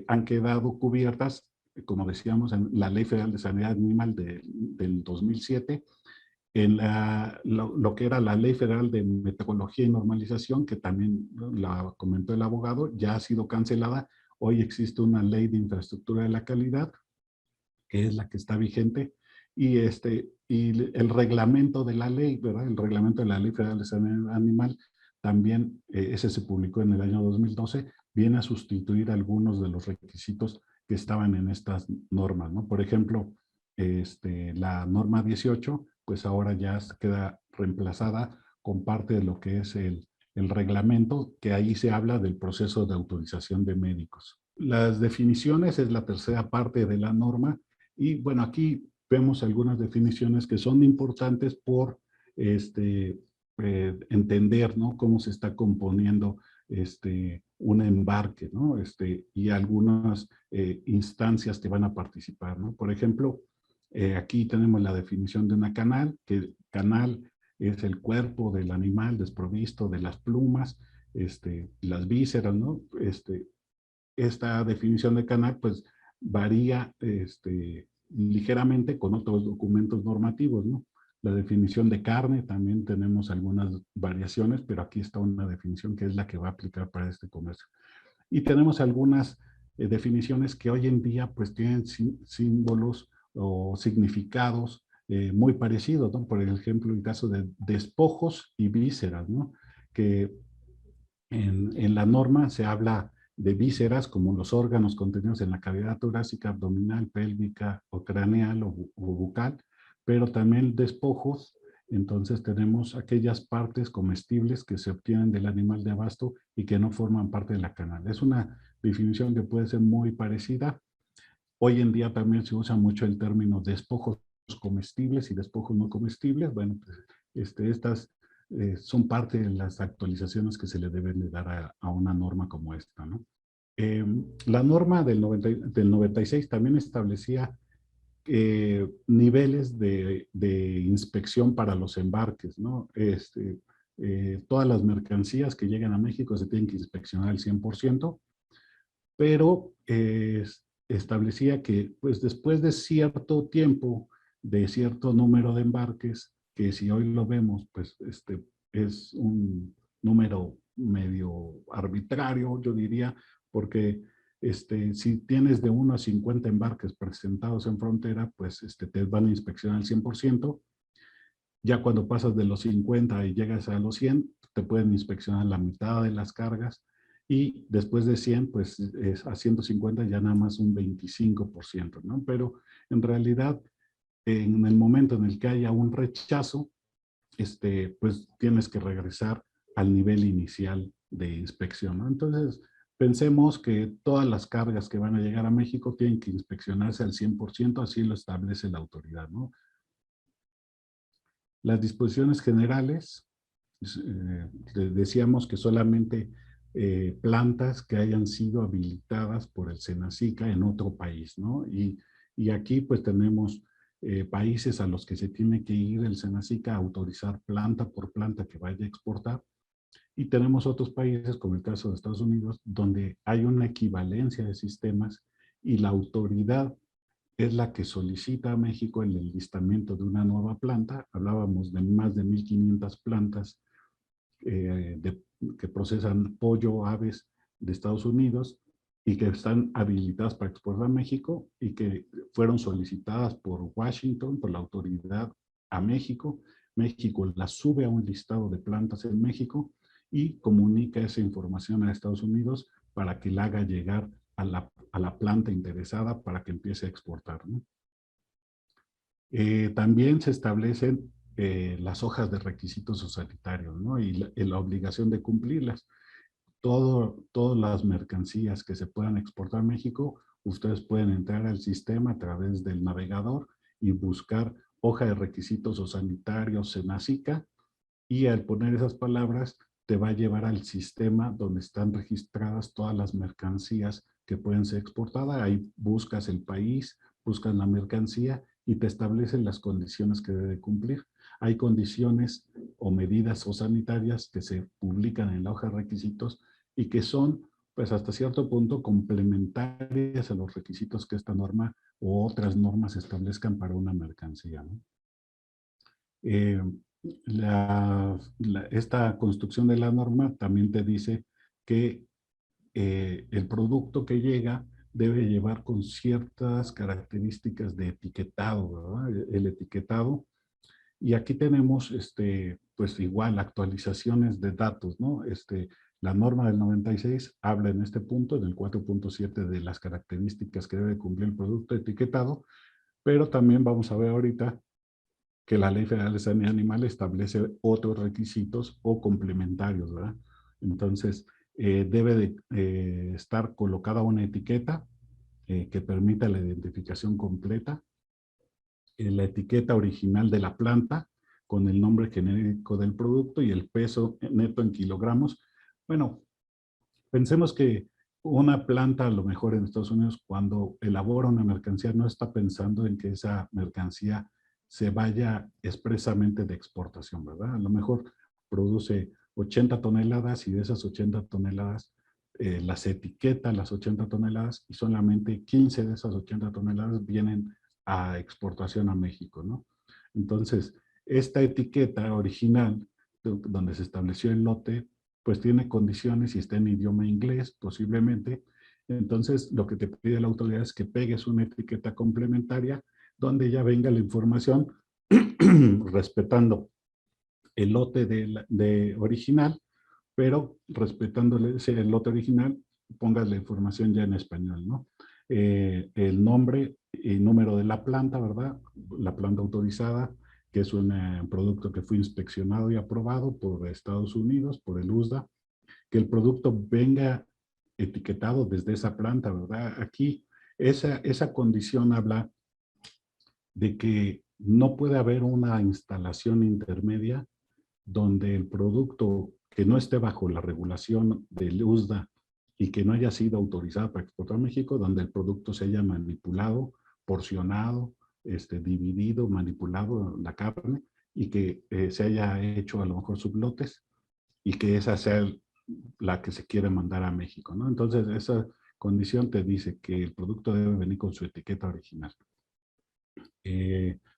han quedado cubiertas, como decíamos, en la Ley Federal de Sanidad Animal del 2007, en lo que era la Ley Federal de Metrología y Normalización, que también la comentó el abogado, ya ha sido cancelada. Hoy existe una Ley de Infraestructura de la Calidad, que es la que está vigente, y el reglamento de la ley, ¿verdad? El reglamento de la Ley Federal de Sanidad Animal, también ese se publicó en el año 2012, viene a sustituir algunos de los requisitos que estaban en estas normas, ¿no? Por ejemplo, la norma 18, pues ahora ya queda reemplazada con parte de lo que es el reglamento, que ahí se habla del proceso de autorización de médicos. Las definiciones es la tercera parte de la norma, y bueno, aquí vemos algunas definiciones que son importantes por entender, ¿no? Cómo se está componiendo un embarque, ¿no? Y algunas instancias que van a participar, ¿no? Por ejemplo, aquí tenemos la definición de una canal, que canal es el cuerpo del animal desprovisto de las plumas, las vísceras, ¿no? Esta definición de canal, pues, varía ligeramente con otros documentos normativos, ¿no? La definición de carne, también tenemos algunas variaciones, pero aquí está una definición que es la que va a aplicar para este comercio. Y tenemos algunas definiciones que hoy en día pues tienen símbolos o significados muy parecidos, ¿no? Por ejemplo, el caso de despojos y vísceras, ¿no? Que en la norma se habla de vísceras como los órganos contenidos en la cavidad torácica, abdominal, pélvica o craneal o bucal, pero también despojos. Entonces tenemos aquellas partes comestibles que se obtienen del animal de abasto y que no forman parte de la canal. Es una definición que puede ser muy parecida. Hoy en día también se usa mucho el término despojos comestibles y despojos no comestibles. Bueno, pues estas son parte de las actualizaciones que se le deben de dar a una norma como esta, ¿no? La norma del 96 también establecía niveles de inspección para los embarques, ¿no? Todas las mercancías que llegan a México se tienen que inspeccionar al 100%, pero establecía que pues después de cierto tiempo, de cierto número de embarques, que si hoy lo vemos, pues es un número medio arbitrario, yo diría, porque si tienes de 1 a 50 embarques presentados en frontera, pues te van a inspeccionar al 100%. Ya cuando pasas de los 50 y llegas a los 100, te pueden inspeccionar la mitad de las cargas, y después de 100, pues a 150 ya nada más un 25%, ¿no? Pero en realidad, en el momento en el que haya un rechazo, pues tienes que regresar al nivel inicial de inspección, ¿no? Entonces, pensemos que todas las cargas que van a llegar a México tienen que inspeccionarse al 100%, así lo establece la autoridad, ¿no? Las disposiciones generales Decíamos que solamente plantas que hayan sido habilitadas por el SENACICA en otro país, ¿no? Y aquí pues tenemos países a los que se tiene que ir el SENACICA a autorizar planta por planta que vaya a exportar. Y tenemos otros países, como el caso de Estados Unidos, donde hay una equivalencia de sistemas y la autoridad es la que solicita a México el enlistamiento de una nueva planta. Hablábamos de más de 1,500 plantas que procesan pollo, aves de Estados Unidos y que están habilitadas para exportar a México y que fueron solicitadas por Washington, por la autoridad a México. México las sube a un listado de plantas en México y comunica esa información a Estados Unidos para que la haga llegar a la planta interesada para que empiece a exportar, ¿no? También se establecen las hojas de requisitos sanitarios, ¿no? Y la obligación de cumplirlas. Todas las mercancías que se puedan exportar a México, ustedes pueden entrar al sistema a través del navegador y buscar hoja de requisitos sanitarios SENACICA, y al poner esas palabras te va a llevar al sistema donde están registradas todas las mercancías que pueden ser exportadas. Ahí buscas el país, buscas la mercancía y te establecen las condiciones que debe cumplir. Hay condiciones o medidas o sanitarias que se publican en la hoja de requisitos y que son, pues hasta cierto punto, complementarias a los requisitos que esta norma o otras normas establezcan para una mercancía, ¿no? Esta construcción de la norma también te dice que el producto que llega debe llevar con ciertas características de etiquetado, ¿verdad? El etiquetado. Y aquí tenemos, pues igual, actualizaciones de datos, ¿no? La norma del 96 habla en este punto, en el 4.7, de las características que debe cumplir el producto etiquetado, pero también vamos a ver ahorita que la Ley Federal de Sanidad Animal establece otros requisitos o complementarios, ¿verdad? Entonces, debe de estar colocada una etiqueta que permita la identificación completa, la etiqueta original de la planta con el nombre genérico del producto y el peso neto en kilogramos. Bueno, pensemos que una planta, a lo mejor en Estados Unidos, cuando elabora una mercancía, no está pensando en que esa mercancía se vaya expresamente de exportación, ¿verdad? A lo mejor produce 80 toneladas y de esas 80 toneladas las etiqueta las 80 toneladas y solamente 15 de esas 80 toneladas vienen a exportación a México, ¿no? Entonces, esta etiqueta original, donde se estableció el lote, pues tiene condiciones y está en idioma inglés, posiblemente. Entonces, lo que te pide la autoridad es que pegues una etiqueta complementaria donde ya venga la información respetando el lote de original, pero respetándole el lote original, pongas la información ya en español, ¿no? El nombre y número de la planta, ¿verdad? La planta autorizada, que es un producto que fue inspeccionado y aprobado por Estados Unidos, por el USDA, que el producto venga etiquetado desde esa planta, ¿verdad? Aquí esa condición habla de que no puede haber una instalación intermedia donde el producto que no esté bajo la regulación del USDA y que no haya sido autorizado para exportar a México, donde el producto se haya manipulado, porcionado, dividido, manipulado la carne y que se haya hecho a lo mejor sublotes y que esa sea la que se quiere mandar a México, ¿no? Entonces, esa condición te dice que el producto debe venir con su etiqueta original.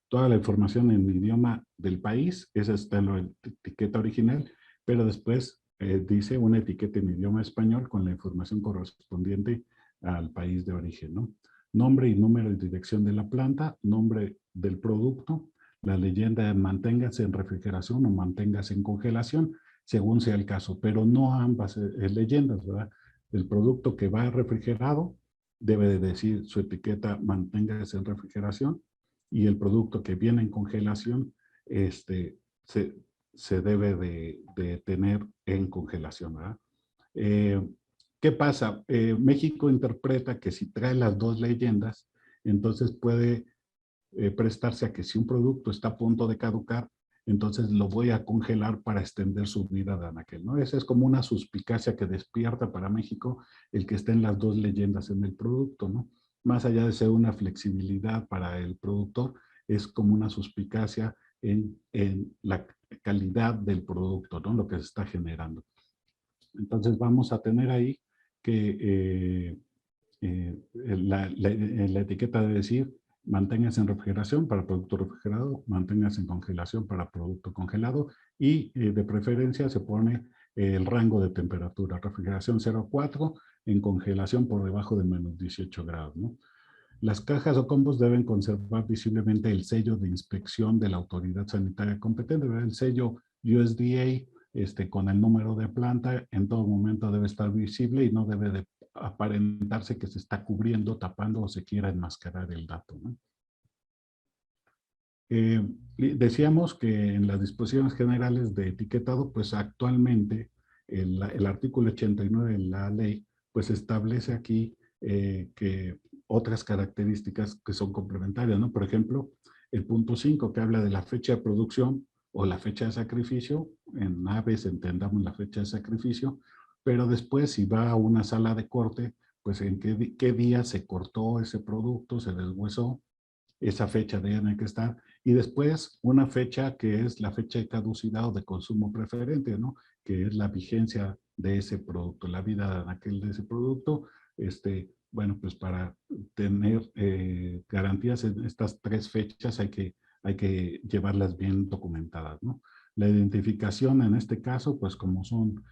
Toda la información en el idioma del país, esa está en la etiqueta original, pero después dice una etiqueta en idioma español con la información correspondiente al país de origen, ¿no? Nombre y número y dirección de la planta, nombre del producto, la leyenda de manténgase en refrigeración o manténgase en congelación, según sea el caso, pero no ambas leyendas, ¿verdad? El producto que va refrigerado debe de decir su etiqueta manténgase en refrigeración, y el producto que viene en congelación se debe de tener en congelación, ¿verdad? ¿Qué pasa? México interpreta que si trae las dos leyendas, entonces puede prestarse a que si un producto está a punto de caducar, entonces lo voy a congelar para extender su vida de anaquel, ¿no? Esa es como una suspicacia que despierta para México el que estén las dos leyendas en el producto, ¿no? Más allá de ser una flexibilidad para el productor, es como una suspicacia en la calidad del producto, ¿no? Lo que se está generando. Entonces vamos a tener ahí que la etiqueta debe decir manténgase en refrigeración para producto refrigerado, manténgase en congelación para producto congelado y de preferencia se pone el rango de temperatura, refrigeración 0 a 4, en congelación por debajo de menos 18 grados, ¿no? Las cajas o combos deben conservar visiblemente el sello de inspección de la autoridad sanitaria competente, ¿verdad? El sello USDA con el número de planta en todo momento debe estar visible y no debe de aparentarse que se está cubriendo, tapando o se quiera enmascarar el dato, ¿no? Decíamos que en las disposiciones generales de etiquetado, pues actualmente el artículo 89 de la ley, pues establece aquí que otras características que son complementarias, ¿no? Por ejemplo, el punto 5 que habla de la fecha de producción o la fecha de sacrificio, en aves entendamos la fecha de sacrificio, pero después si va a una sala de corte, pues en qué día se cortó ese producto, se deshuesó, esa fecha tiene que estar, y después una fecha que es la fecha de caducidad o de consumo preferente, ¿no? Que es la vigencia de ese producto, la vida de ese producto. Bueno, pues para tener garantías en estas tres fechas hay que llevarlas bien documentadas, ¿no? La identificación en este caso, pues como son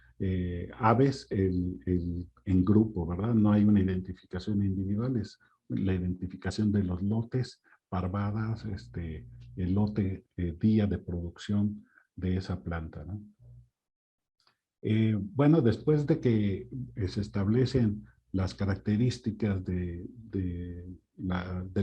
aves en grupo, ¿verdad? No hay una identificación individual, es la identificación de los lotes, parvadas, el lote, día de producción de esa planta, ¿no? Bueno, después de que se establecen las características del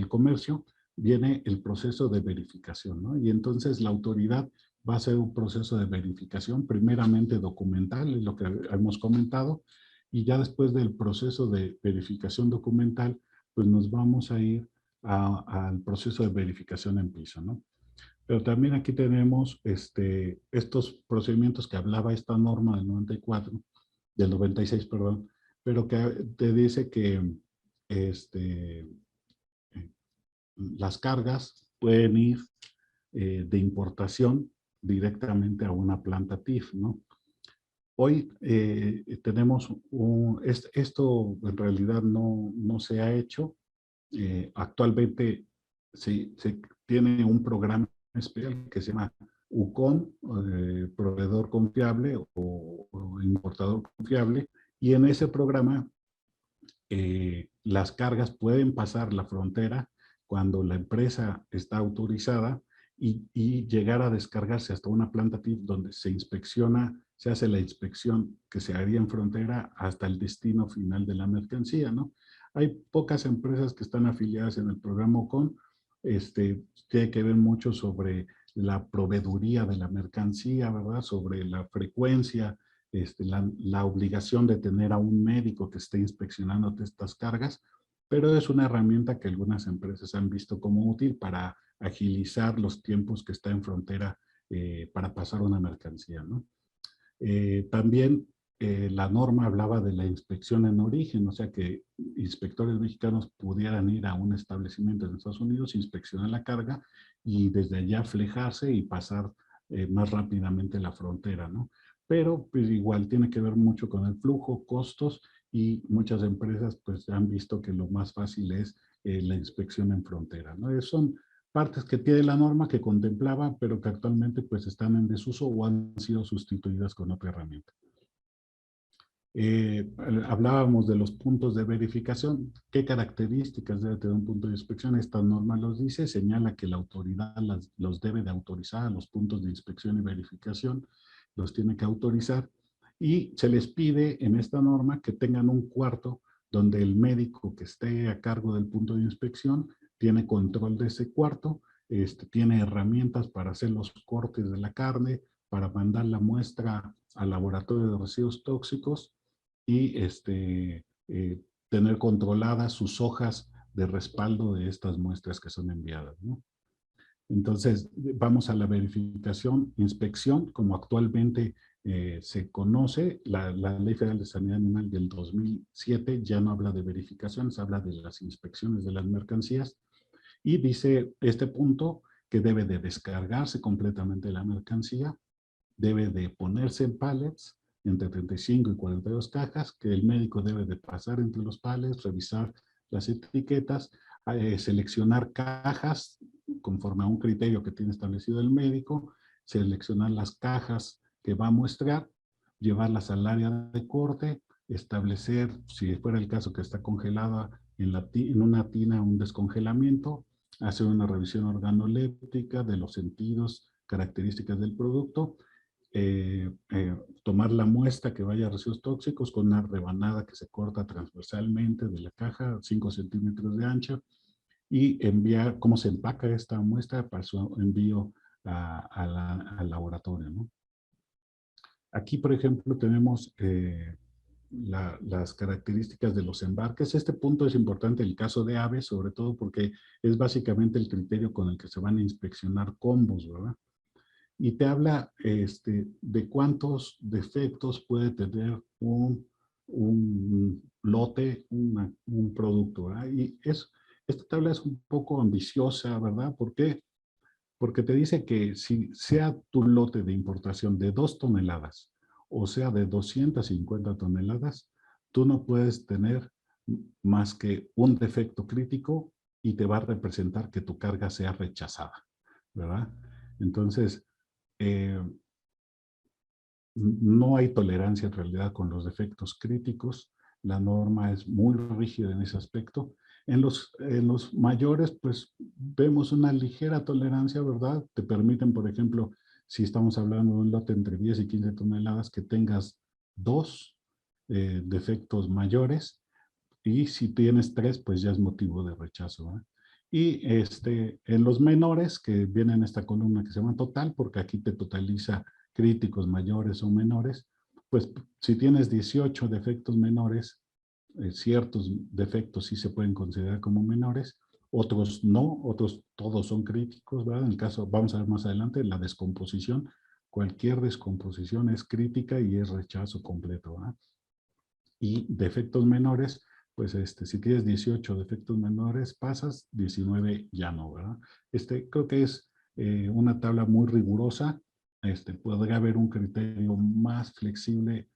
comercio, viene el proceso de verificación, ¿no? Y entonces la autoridad va a hacer un proceso de verificación, primeramente documental, es lo que hemos comentado, y ya después del proceso de verificación documental, pues nos vamos a ir al proceso de verificación en piso, ¿no? Pero también aquí tenemos estos procedimientos que hablaba esta norma del 94, del 96, perdón, pero que te dice que las cargas pueden ir de importación directamente a una planta TIF, ¿no? Hoy tenemos esto en realidad no se ha hecho. Actualmente se tiene un programa especial que se llama UCON, proveedor confiable o importador confiable, y en ese programa las cargas pueden pasar la frontera cuando la empresa está autorizada y llegar a descargarse hasta una planta TIF donde se inspecciona, se hace la inspección que se haría en frontera hasta el destino final de la mercancía, ¿no? Hay pocas empresas que están afiliadas en el programa OCON, tiene que ver mucho sobre la proveeduría de la mercancía, ¿verdad? Sobre la frecuencia, la obligación de tener a un médico que esté inspeccionando estas cargas, pero es una herramienta que algunas empresas han visto como útil para agilizar los tiempos que está en frontera para pasar una mercancía, ¿no? También la norma hablaba de la inspección en origen, o sea que inspectores mexicanos pudieran ir a un establecimiento en Estados Unidos, inspeccionar la carga y desde allá flejarse y pasar más rápidamente la frontera, ¿no? Pero pues igual tiene que ver mucho con el flujo, costos, y muchas empresas pues han visto que lo más fácil es la inspección en frontera, ¿no? Son partes que tiene la norma que contemplaba, pero que actualmente pues están en desuso o han sido sustituidas con otra herramienta. Hablábamos de los puntos de verificación. ¿Qué características debe tener un punto de inspección? Esta norma los dice, señala que la autoridad los debe de autorizar, los puntos de inspección y verificación los tiene que autorizar, y se les pide en esta norma que tengan un cuarto donde el médico que esté a cargo del punto de inspección tiene control de ese cuarto, tiene herramientas para hacer los cortes de la carne, para mandar la muestra al laboratorio de residuos tóxicos y tener controladas sus hojas de respaldo de estas muestras que son enviadas, ¿no? Entonces, vamos a la verificación, inspección, como actualmente se conoce. La Ley Federal de Sanidad Animal del 2007 ya no habla de verificaciones, habla de las inspecciones de las mercancías. Y dice este punto que debe de descargarse completamente la mercancía, debe de ponerse en pallets, entre 35 y 42 cajas, que el médico debe de pasar entre los pallets, revisar las etiquetas, seleccionar cajas conforme a un criterio que tiene establecido el médico, seleccionar las cajas que va a muestrar, llevarlas al área de corte, establecer, si fuera el caso que está congelada en una tina, un descongelamiento, hacer una revisión organoléptica de los sentidos, características del producto, tomar la muestra que vaya a residuos tóxicos con una rebanada que se corta transversalmente de la caja, 5 centímetros de ancho, y enviar cómo se empaca esta muestra para su envío al laboratorio, ¿no? Aquí, por ejemplo, tenemos las características de los embarques. Este punto es importante en el caso de aves, sobre todo porque es básicamente el criterio con el que se van a inspeccionar combos, ¿verdad? Y te habla de cuántos defectos puede tener un lote, un producto, ¿verdad? Y esta tabla es un poco ambiciosa, ¿verdad? ¿Por qué? Porque te dice que si sea tu lote de importación de 2 toneladas o sea de 250 toneladas, tú no puedes tener más que un defecto crítico y te va a representar que tu carga sea rechazada, ¿verdad? Entonces, eh, no hay tolerancia en realidad con los defectos críticos. La norma es muy rígida en ese aspecto. En los mayores, pues vemos una ligera tolerancia, ¿verdad? Te permiten, por ejemplo, si estamos hablando de un lote entre 10 y 15 toneladas, que tengas 2 defectos mayores, y si tienes 3, pues ya es motivo de rechazo, ¿verdad? Y en los menores, que viene en esta columna que se llama total, porque aquí te totaliza críticos mayores o menores, pues si tienes 18 defectos menores, ciertos defectos sí se pueden considerar como menores, otros no, otros todos son críticos, ¿verdad? En el caso, vamos a ver más adelante, la descomposición, cualquier descomposición es crítica y es rechazo completo, ¿verdad? Y defectos menores, pues si tienes 18 defectos menores, pasas, 19 ya no, ¿verdad? Creo que es una tabla muy rigurosa. Podría haber un criterio más flexible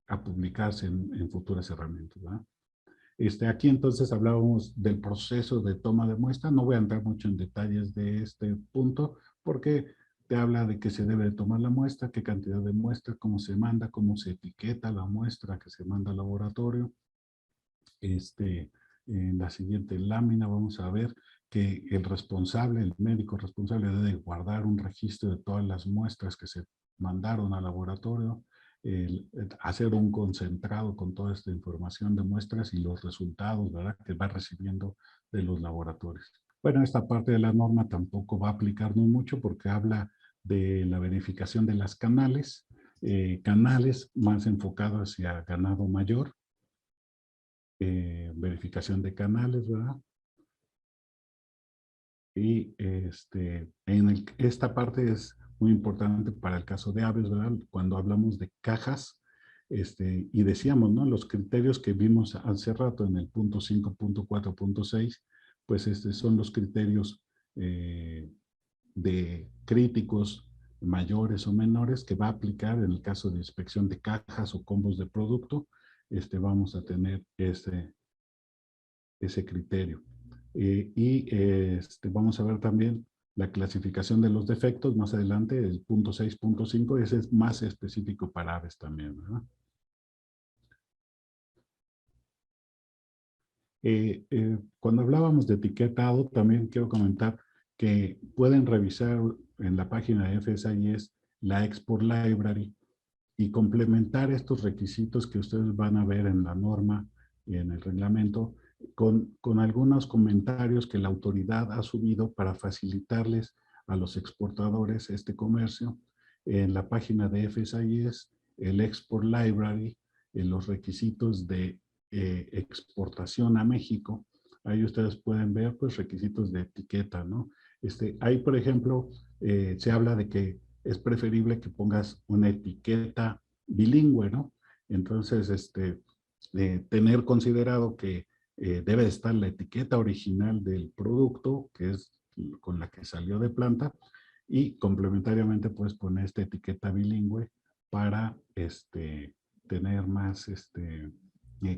a publicarse en futuras herramientas, ¿verdad? Aquí entonces hablábamos del proceso de toma de muestra. No voy a entrar mucho en detalles de este punto porque te habla de que se debe de tomar la muestra, qué cantidad de muestra, cómo se manda, cómo se etiqueta la muestra que se manda al laboratorio. En la siguiente lámina vamos a ver que el médico responsable debe guardar un registro de todas las muestras que se mandaron al laboratorio, hacer un concentrado con toda esta información de muestras y los resultados, ¿verdad?, que va recibiendo de los laboratorios. Bueno, esta parte de la norma tampoco va a aplicarnos mucho porque habla de la verificación de las canales, canales más enfocados hacia ganado mayor, verificación de canales, ¿verdad? Y esta parte es muy importante para el caso de aves, ¿verdad? Cuando hablamos de cajas, y decíamos, ¿no? Los criterios que vimos hace rato en el punto 5.4.6, pues son los criterios de críticos mayores o menores que va a aplicar en el caso de inspección de cajas o combos de producto. Vamos a tener ese criterio. Vamos a ver también la clasificación de los defectos más adelante, el punto 6.5, ese es más específico para aves también, ¿verdad? Cuando hablábamos de etiquetado, también quiero comentar que pueden revisar en la página de FSIS la Export Library y complementar estos requisitos que ustedes van a ver en la norma y en el reglamento con algunos comentarios que la autoridad ha subido para facilitarles a los exportadores este comercio. En la página de FSIS, el Export Library, en los requisitos de exportación a México, ahí ustedes pueden ver pues requisitos de etiqueta, ¿no? Ahí, por ejemplo, se habla de que es preferible que pongas una etiqueta bilingüe, ¿no? Entonces, tener considerado que debe estar la etiqueta original del producto, que es con la que salió de planta, y complementariamente puedes poner esta etiqueta bilingüe para tener más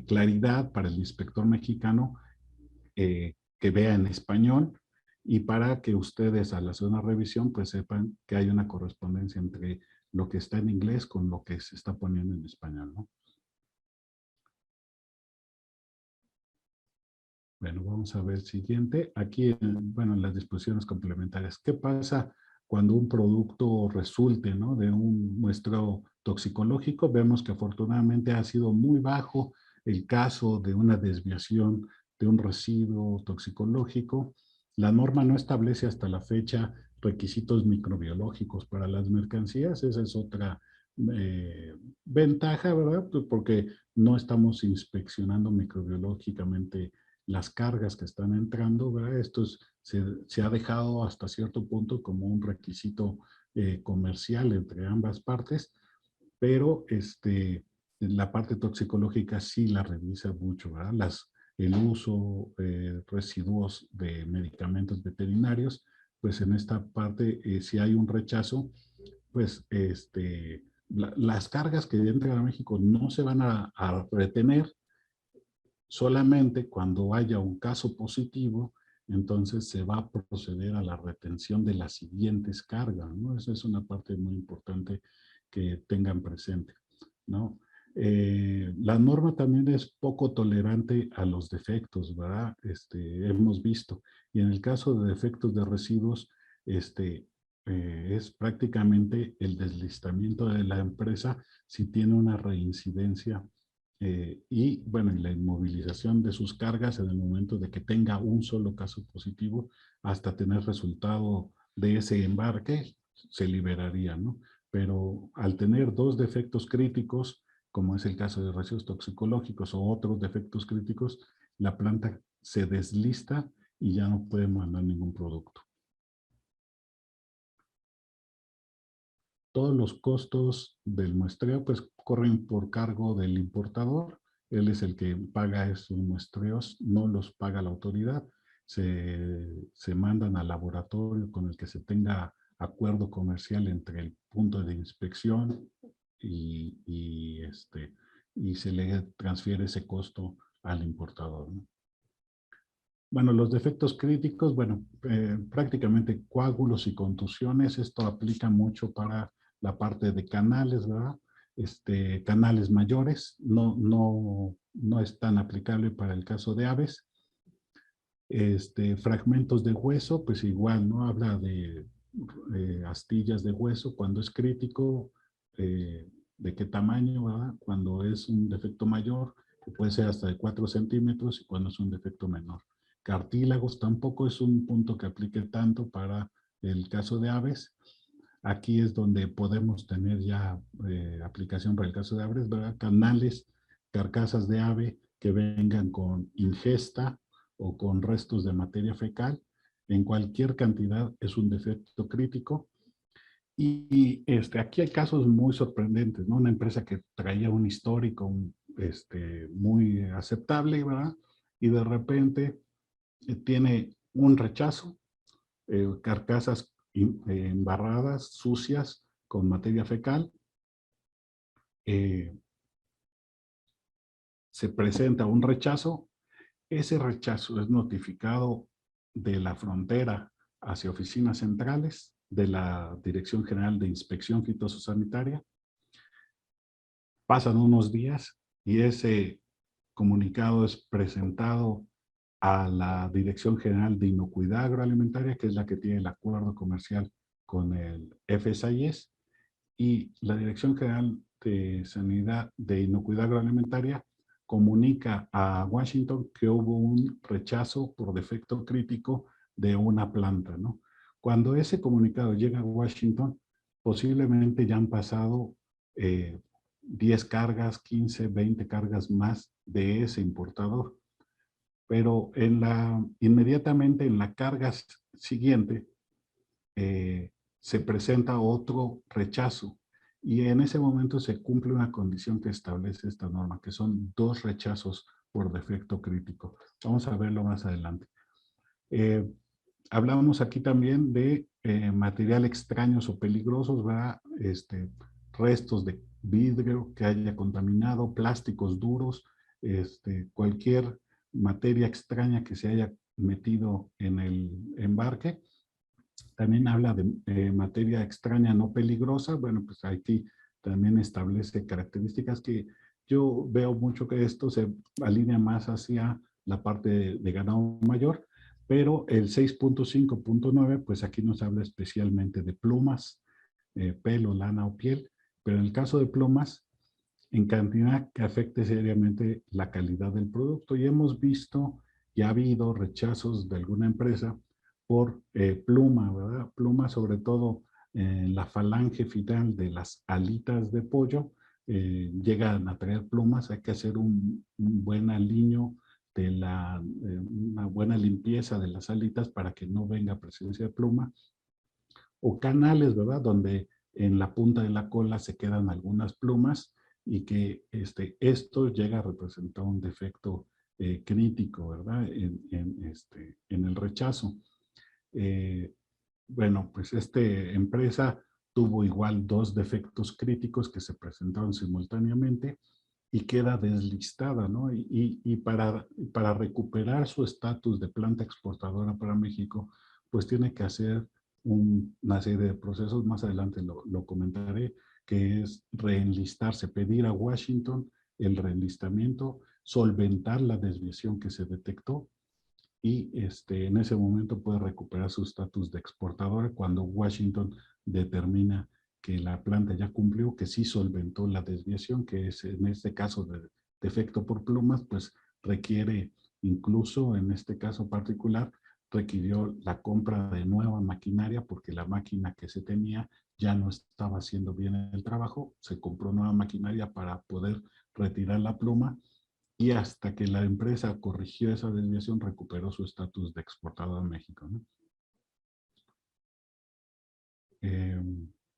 claridad para el inspector mexicano que vea en español y para que ustedes al hacer una revisión pues sepan que hay una correspondencia entre lo que está en inglés con lo que se está poniendo en español, ¿no? Bueno, vamos a ver el siguiente. Aquí, bueno, en las disposiciones complementarias. ¿Qué pasa cuando un producto resulte, ¿no?, de un muestreo toxicológico? Vemos que afortunadamente ha sido muy bajo el caso de una desviación de un residuo toxicológico. La norma no establece hasta la fecha requisitos microbiológicos para las mercancías. Esa es otra ventaja, ¿verdad? Pues porque no estamos inspeccionando microbiológicamente las cargas que están entrando, ¿verdad? Se ha dejado hasta cierto punto como un requisito comercial entre ambas partes, pero la parte toxicológica sí la revisa mucho, ¿verdad? El uso residuos de medicamentos veterinarios, pues en esta parte, si hay un rechazo, pues las cargas que entran a México no se van a retener. Solamente cuando haya un caso positivo, entonces se va a proceder a la retención de las siguientes cargas, ¿no? Esa es una parte muy importante que tengan presente, ¿no? La norma también es poco tolerante a los defectos, ¿verdad? Hemos visto. Y en el caso de defectos de residuos, es prácticamente el deslistamiento de la empresa si tiene una reincidencia y bueno, la inmovilización de sus cargas en el momento de que tenga un solo caso positivo hasta tener resultado de ese embarque, se liberaría, ¿no? Pero al tener dos defectos críticos, como es el caso de residuos toxicológicos o otros defectos críticos, la planta se deslista y ya no puede mandar ningún producto. Todos los costos del muestreo pues corren por cargo del importador. Él es el que paga esos muestreos, no los paga la autoridad. Se mandan al laboratorio con el que se tenga acuerdo comercial entre el punto de inspección y se le transfiere ese costo al importador, ¿no? Bueno, los defectos críticos, bueno, prácticamente coágulos y contusiones, esto aplica mucho para la parte de canales, ¿verdad? Canales mayores, no es tan aplicable para el caso de aves. Fragmentos de hueso, pues igual, ¿no? Habla de astillas de hueso cuando es crítico, de qué tamaño, ¿verdad? Cuando es un defecto mayor, que puede ser hasta de 4 centímetros, y cuando es un defecto menor. Cartílagos tampoco es un punto que aplique tanto para el caso de aves. Aquí es donde podemos tener ya aplicación para el caso de aves, ¿verdad? Canales, carcasas de ave que vengan con ingesta o con restos de materia fecal. En cualquier cantidad es un defecto crítico. Y aquí hay casos muy sorprendentes, ¿no? Una empresa que traía un histórico muy aceptable, ¿verdad? Y de repente tiene un rechazo, carcasas embarradas, sucias, con materia fecal. Se presenta un rechazo. Ese rechazo es notificado de la frontera hacia oficinas centrales de la Dirección General de Inspección Fitosanitaria. Pasan unos días y ese comunicado es presentado a la Dirección General de Inocuidad Agroalimentaria, que es la que tiene el acuerdo comercial con el FSIS, y la Dirección General de Sanidad de Inocuidad Agroalimentaria comunica a Washington que hubo un rechazo por defecto crítico de una planta, ¿no? Cuando ese comunicado llega a Washington, posiblemente ya han pasado 10 cargas, 15, 20 cargas más de ese importador. Pero inmediatamente en la carga siguiente se presenta otro rechazo. Y en ese momento se cumple una condición que establece esta norma, que son 2 rechazos por defecto crítico. Vamos a verlo más adelante. Hablamos aquí también de material extraños o peligrosos, ¿verdad? Restos de vidrio que haya contaminado, plásticos duros, cualquier materia extraña que se haya metido en el embarque. También habla de materia extraña no peligrosa. Bueno, pues aquí también establece características que yo veo mucho que esto se alinea más hacia la parte de ganado mayor, pero el 6.5.9, pues aquí nos habla especialmente de plumas, pelo, lana o piel, pero en el caso de plumas, en cantidad que afecte seriamente la calidad del producto. Y hemos visto y ha habido rechazos de alguna empresa por pluma, ¿verdad? Pluma sobre todo en la falange final de las alitas de pollo, llegan a traer plumas. Hay que hacer un buen aliño de una buena limpieza de las alitas para que no venga presencia de pluma. O canales, ¿verdad? Donde en la punta de la cola se quedan algunas plumas y que esto llega a representar un defecto crítico, ¿verdad? En el rechazo. Bueno, pues esta empresa tuvo igual 2 defectos críticos que se presentaron simultáneamente y queda deslistada, ¿no? Y para recuperar su estatus de planta exportadora para México, pues tiene que hacer una serie de procesos, más adelante lo comentaré, que es reenlistarse, pedir a Washington el reenlistamiento, solventar la desviación que se detectó y en ese momento puede recuperar su estatus de exportadora cuando Washington determina que la planta ya cumplió, que sí solventó la desviación, que es en este caso de defecto por plumas, pues requiere, incluso en este caso particular, requirió la compra de nueva maquinaria porque la máquina que se tenía ya no estaba haciendo bien el trabajo, se compró nueva maquinaria para poder retirar la pluma y hasta que la empresa corrigió esa desviación recuperó su estatus de exportador a México, ¿no?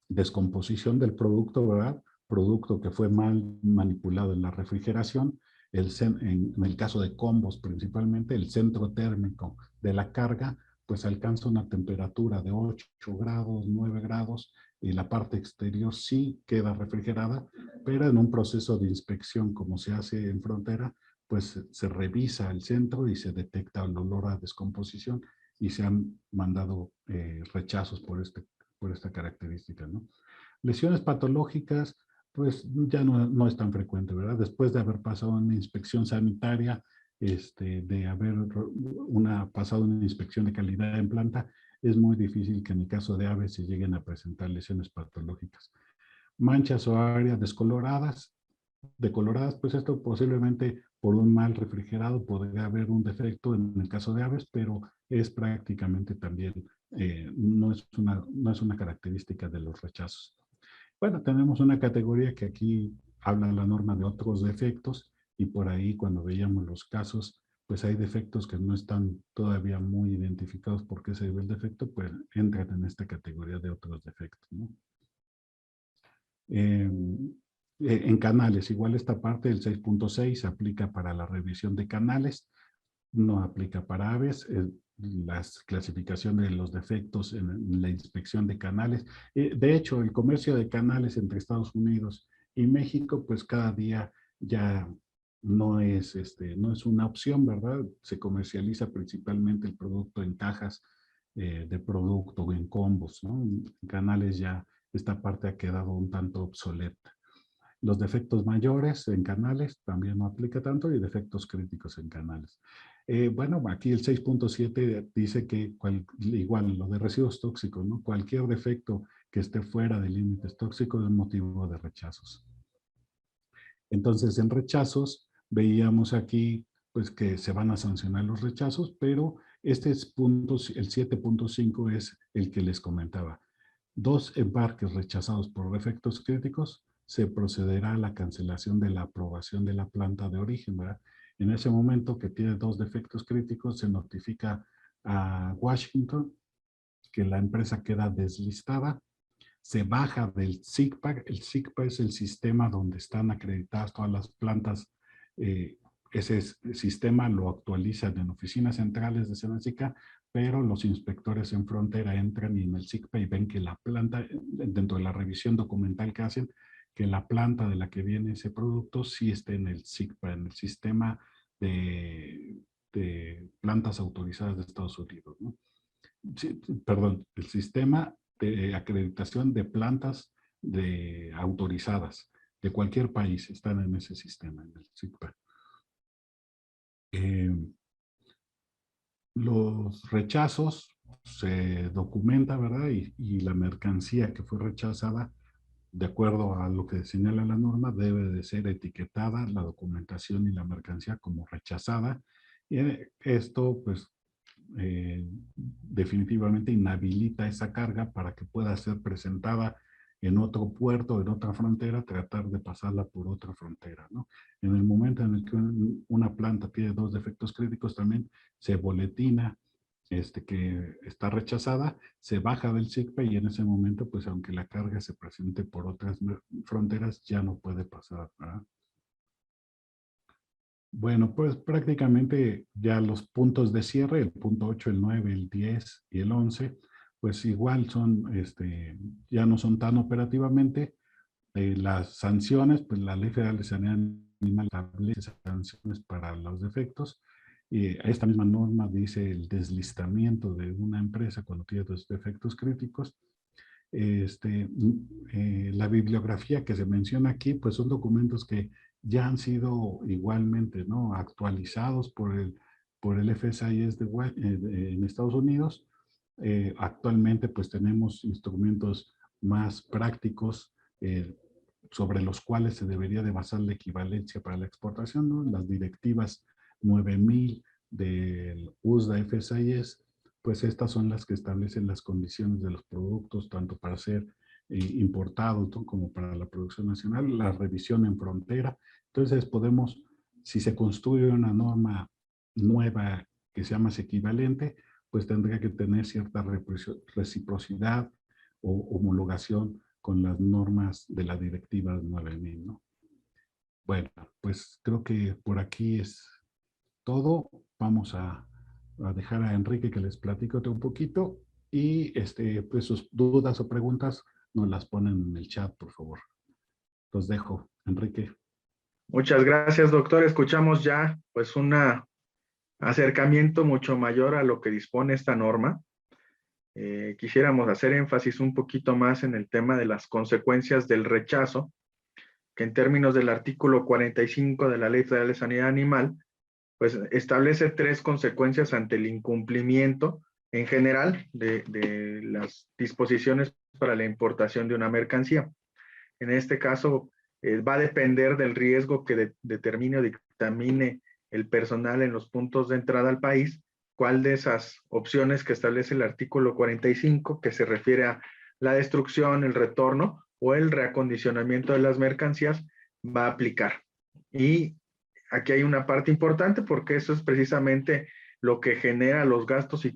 Descomposición del producto, ¿verdad? Producto que fue mal manipulado en la refrigeración. En el caso de combos principalmente, el centro térmico de la carga pues alcanza una temperatura de 8 grados, 9 grados, y la parte exterior sí queda refrigerada, pero en un proceso de inspección como se hace en frontera, pues se revisa el centro y se detecta el olor a descomposición y se han mandado rechazos por esta característica, ¿no? Lesiones patológicas, pues ya no es tan frecuente, ¿verdad? Después de haber pasado una inspección sanitaria, de haber pasado una inspección de calidad en planta, es muy difícil que en el caso de aves se lleguen a presentar lesiones patológicas. Manchas o áreas decoloradas, pues esto posiblemente por un mal refrigerado podría haber un defecto en el caso de aves, pero es prácticamente también, no es una característica de los rechazos. Bueno, tenemos una categoría que aquí habla la norma de otros defectos y por ahí cuando veíamos los casos, pues hay defectos que no están todavía muy identificados por qué se debe el defecto, pues entran en esta categoría de otros defectos, ¿no? En canales, igual esta parte del 6.6 se aplica para la revisión de canales, no aplica para aves, la clasificación de los defectos en la inspección de canales. De hecho, el comercio de canales entre Estados Unidos y México, pues cada día ya no es una opción, ¿verdad? Se comercializa principalmente el producto en cajas de producto o en combos, ¿no? En canales ya esta parte ha quedado un tanto obsoleta. Los defectos mayores en canales también no aplica tanto y defectos críticos en canales. Bueno, aquí el 6.7 dice que igual lo de residuos tóxicos, ¿no? Cualquier defecto que esté fuera de límites tóxicos es motivo de rechazos. Entonces, en rechazos veíamos aquí pues que se van a sancionar los rechazos, pero este es el 7.5 es el que les comentaba. 2 embarques rechazados por defectos críticos, se procederá a la cancelación de la aprobación de la planta de origen, ¿verdad? En ese momento que tiene 2 defectos críticos, se notifica a Washington que la empresa queda deslistada, se baja del SIGPA. El SIGPA es el sistema donde están acreditadas todas las plantas. Ese sistema lo actualizan en oficinas centrales de Senacica, pero los inspectores en frontera entran en el SIGPA y ven que la planta, dentro de la revisión documental que hacen, que la planta de la que viene ese producto sí está en el SIGPA, en el sistema de plantas autorizadas de Estados Unidos, ¿no? Sí, perdón, el sistema de acreditación de plantas autorizadas de cualquier país están en ese sistema, en el SIGPA. Los rechazos se documenta, ¿verdad? Y la mercancía que fue rechazada, de acuerdo a lo que señala la norma, debe de ser etiquetada la documentación y la mercancía como rechazada. Y esto, pues, definitivamente inhabilita esa carga para que pueda ser presentada en otro puerto, en otra frontera, tratar de pasarla por otra frontera, ¿no? En el momento en el que una planta tiene 2 defectos críticos, también se boletina que está rechazada, se baja del SIGPA y en ese momento, pues aunque la carga se presente por otras fronteras, ya no puede pasar, ¿verdad? Bueno, pues prácticamente ya los puntos de cierre, el punto 8, el 9, el 10 y el 11, pues igual son, ya no son tan operativamente. Las sanciones, pues la Ley Federal de Sanidad Animal establece sanciones para los defectos. Y esta misma norma dice el deslistamiento de una empresa cuando tiene 2 defectos críticos. La bibliografía que se menciona aquí, pues son documentos que ya han sido igualmente, ¿no?, actualizados por el FSIS en Estados Unidos. Actualmente, pues tenemos instrumentos más prácticos sobre los cuales se debería de basar la equivalencia para la exportación, ¿no? Las directivas 9000 del USDA-FSIS, pues estas son las que establecen las condiciones de los productos, tanto para ser importados como para la producción nacional, la revisión en frontera. Entonces podemos, si se construye una norma nueva que sea más equivalente, pues tendría que tener cierta reciprocidad o homologación con las normas de la directiva 9000, ¿no? Bueno, pues creo que por aquí es todo. Vamos a dejar a Enrique que les platique un poquito y pues sus dudas o preguntas nos las ponen en el chat, por favor. Los dejo, Enrique. Muchas gracias, doctor. Escuchamos ya pues un acercamiento mucho mayor a lo que dispone esta norma. Quisiéramos hacer énfasis un poquito más en el tema de las consecuencias del rechazo, que en términos del artículo 45 de la Ley Federal de Sanidad Animal, pues establece 3 consecuencias ante el incumplimiento en general de las disposiciones para la importación de una mercancía. En este caso, va a depender del riesgo que determine o dictamine el personal en los puntos de entrada al país, cuál de esas opciones que establece el artículo 45, que se refiere a la destrucción, el retorno o el reacondicionamiento de las mercancías, va a aplicar. Y aquí hay una parte importante porque eso es precisamente lo que genera los gastos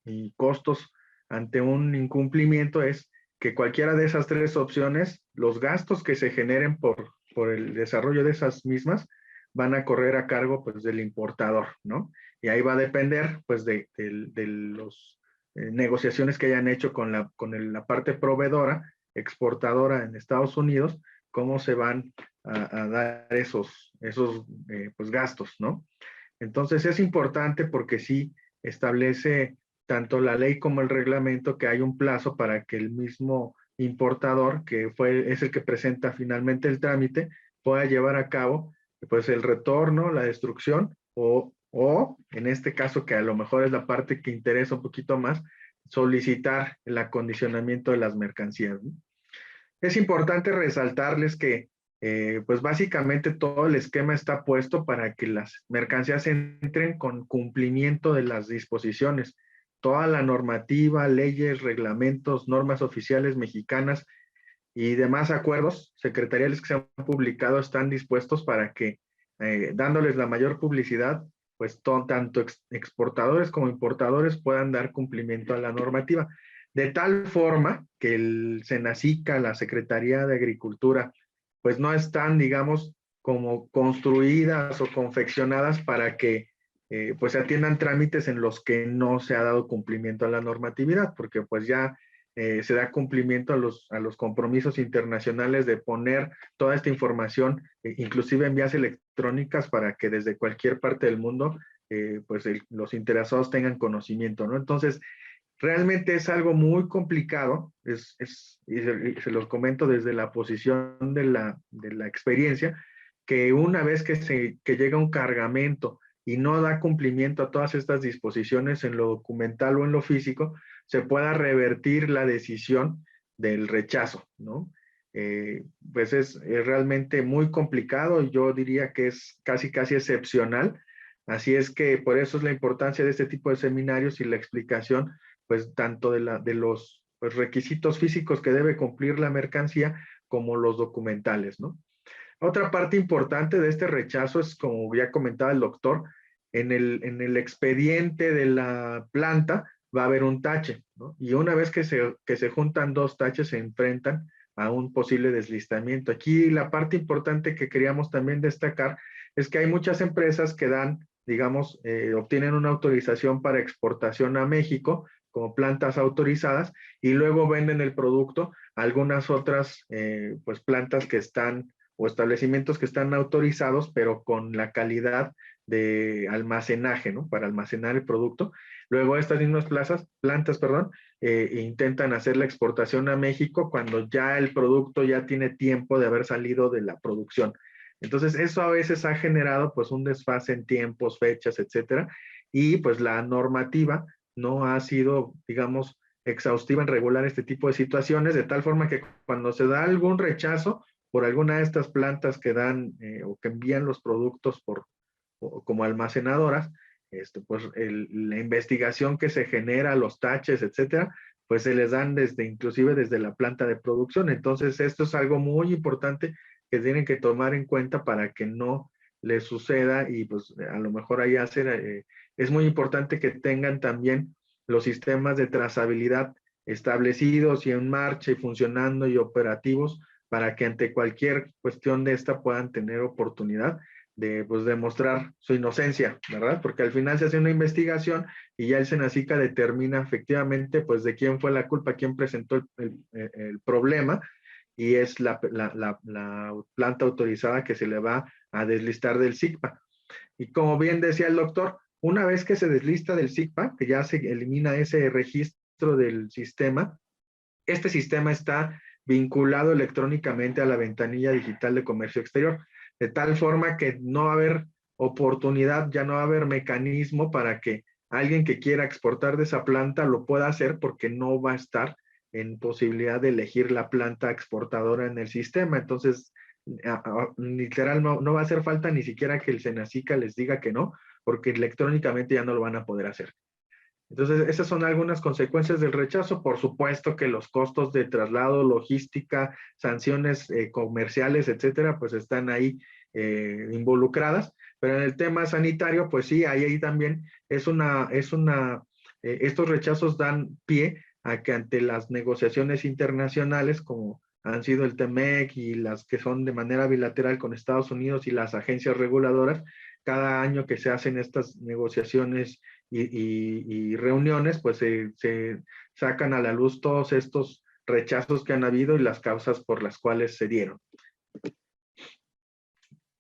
y costos ante un incumplimiento, es que cualquiera de esas 3 opciones, los gastos que se generen por el desarrollo de esas mismas, van a correr a cargo pues del importador, ¿no? Y ahí va a depender pues de las negociaciones que hayan hecho con la parte proveedora, exportadora en Estados Unidos, cómo se van a dar esos pues gastos, ¿no? Entonces es importante porque sí establece tanto la ley como el reglamento que hay un plazo para que el mismo importador, que es el que presenta finalmente el trámite, pueda llevar a cabo pues el retorno, la destrucción o en este caso, que a lo mejor es la parte que interesa un poquito más, solicitar el acondicionamiento de las mercancías, ¿no? Es importante resaltarles que pues básicamente todo el esquema está puesto para que las mercancías entren con cumplimiento de las disposiciones. Toda la normativa, leyes, reglamentos, normas oficiales mexicanas y demás acuerdos secretariales que se han publicado están dispuestos para que, dándoles la mayor publicidad, pues tanto exportadores como importadores puedan dar cumplimiento a la normativa. De tal forma que el SENACICA, la Secretaría de Agricultura, pues no están, digamos, como construidas o confeccionadas para que pues se atiendan trámites en los que no se ha dado cumplimiento a la normatividad, porque pues ya se da cumplimiento a los compromisos internacionales de poner toda esta información, inclusive en vías electrónicas, para que desde cualquier parte del mundo pues los interesados tengan conocimiento, ¿no? Entonces, realmente es algo muy complicado, y se los comento desde la posición de la experiencia, que una vez que llega un cargamento y no da cumplimiento a todas estas disposiciones en lo documental o en lo físico, se pueda revertir la decisión del rechazo, ¿no? Pues es realmente muy complicado y yo diría que es casi excepcional. Así es que por eso es la importancia de este tipo de seminarios y la explicación, pues tanto de los pues, requisitos físicos que debe cumplir la mercancía como los documentales, ¿no? Otra parte importante de este rechazo es, como ya comentaba el doctor, en el expediente de la planta va a haber un tache, ¿no? Y una vez que se juntan dos taches, se enfrentan a un posible deslistamiento. Aquí la parte importante que queríamos también destacar es que hay muchas empresas que dan, digamos, obtienen una autorización para exportación a México como plantas autorizadas y luego venden el producto a algunas otras pues plantas que están o establecimientos que están autorizados, pero con la calidad de almacenaje, ¿no? Para almacenar el producto. Luego estas mismas plantas, intentan hacer la exportación a México cuando ya el producto ya tiene tiempo de haber salido de la producción. Entonces eso a veces ha generado pues un desfase en tiempos, fechas, etcétera, y pues la normativa no ha sido, digamos, exhaustiva en regular este tipo de situaciones, de tal forma que cuando se da algún rechazo por alguna de estas plantas que dan o que envían los productos como almacenadoras, pues la investigación que se genera, los taches, etcétera, pues se les dan inclusive desde la planta de producción. Entonces, esto es algo muy importante que tienen que tomar en cuenta para que no les suceda y pues a lo mejor ahí es muy importante que tengan también los sistemas de trazabilidad establecidos y en marcha y funcionando y operativos para que ante cualquier cuestión de esta puedan tener oportunidad de pues, demostrar su inocencia, ¿verdad? Porque al final se hace una investigación y ya el SENACICA determina efectivamente pues de quién fue la culpa, quién presentó el problema y es la planta autorizada que se le va a deslistar del SICPA. Y como bien decía el doctor, una vez que se deslista del SICPA, que ya se elimina ese registro del sistema, este sistema está vinculado electrónicamente a la ventanilla digital de comercio exterior, de tal forma que no va a haber oportunidad, ya no va a haber mecanismo para que alguien que quiera exportar de esa planta lo pueda hacer porque no va a estar en posibilidad de elegir la planta exportadora en el sistema. Entonces, literal, no va a hacer falta ni siquiera que el SENACICA les diga que no, porque electrónicamente ya no lo van a poder hacer. Entonces, esas son algunas consecuencias del rechazo. Por supuesto que los costos de traslado, logística, sanciones comerciales, etcétera, pues están ahí involucradas. Pero en el tema sanitario, pues sí, ahí también estos rechazos dan pie a que ante las negociaciones internacionales, como han sido el TEMEC y las que son de manera bilateral con Estados Unidos y las agencias reguladoras, cada año que se hacen estas negociaciones y reuniones, pues se sacan a la luz todos estos rechazos que han habido y las causas por las cuales se dieron.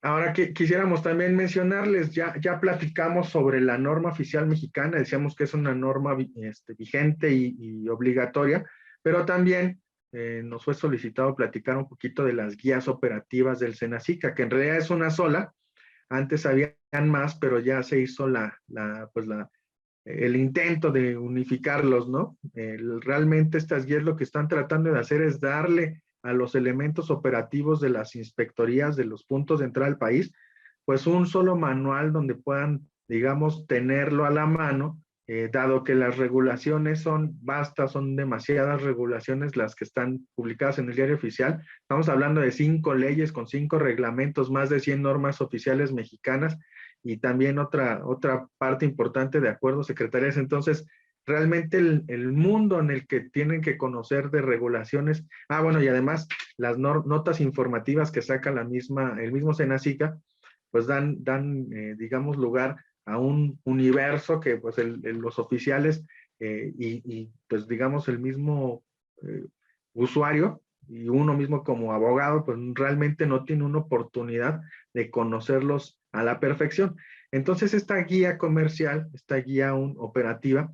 Ahora quisiéramos también mencionarles, ya platicamos sobre la norma oficial mexicana, decíamos que es una norma vigente y obligatoria, pero también nos fue solicitado platicar un poquito de las guías operativas del SENACICA, que en realidad es una sola. Antes habían más, pero ya se hizo el intento de unificarlos, ¿no? Realmente estas guías lo que están tratando de hacer es darle a los elementos operativos de las inspectorías de los puntos de entrada al país, pues un solo manual donde puedan, digamos, tenerlo a la mano, dado que las regulaciones son vastas, son demasiadas regulaciones las que están publicadas en el Diario Oficial. Estamos hablando de 5 leyes con 5 reglamentos, más de 100 normas oficiales mexicanas, y también otra parte importante de acuerdos secretariales. Entonces, realmente el mundo en el que tienen que conocer de regulaciones, bueno, y además las notas informativas que saca el mismo Senacica, pues dan digamos, lugar a un universo que pues los oficiales y pues digamos el mismo usuario y uno mismo como abogado, pues realmente no tiene una oportunidad de conocerlos a la perfección. Entonces esta guía comercial, esta guía operativa,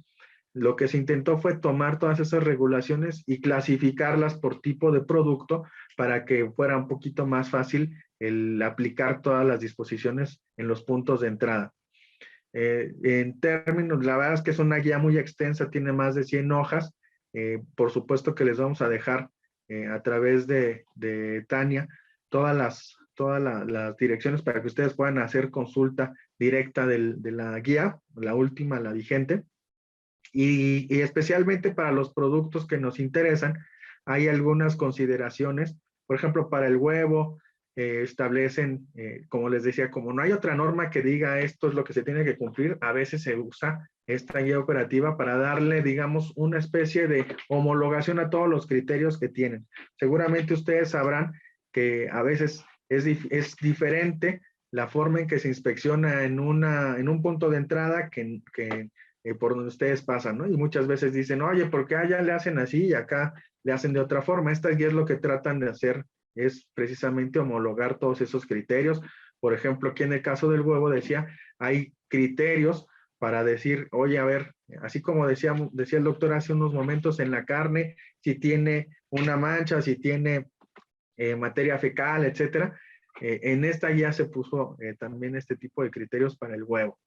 lo que se intentó fue tomar todas esas regulaciones y clasificarlas por tipo de producto para que fuera un poquito más fácil el aplicar todas las disposiciones en los puntos de entrada. En términos, la verdad es que es una guía muy extensa, tiene más de 100 hojas. Por supuesto que les vamos a dejar a través de Tania todas las direcciones para que ustedes puedan hacer consulta directa de la guía, la última, la vigente. Y especialmente para los productos que nos interesan, hay algunas consideraciones. Por ejemplo, para el huevo, establecen, como les decía, como no hay otra norma que diga esto es lo que se tiene que cumplir, a veces se usa esta guía operativa para darle, digamos, una especie de homologación a todos los criterios que tienen. Seguramente ustedes sabrán que a veces es diferente la forma en que se inspecciona en un punto de entrada que por donde ustedes pasan, ¿no? Y muchas veces dicen, oye, ¿por qué allá le hacen así y acá le hacen de otra forma? Estas guías lo que tratan de hacer es precisamente homologar todos esos criterios. Por ejemplo, aquí en el caso del huevo decía, hay criterios para decir, oye, a ver, así como decía el doctor hace unos momentos en la carne, si tiene una mancha, si tiene materia fecal, etcétera. En esta guía se puso también este tipo de criterios para el huevo.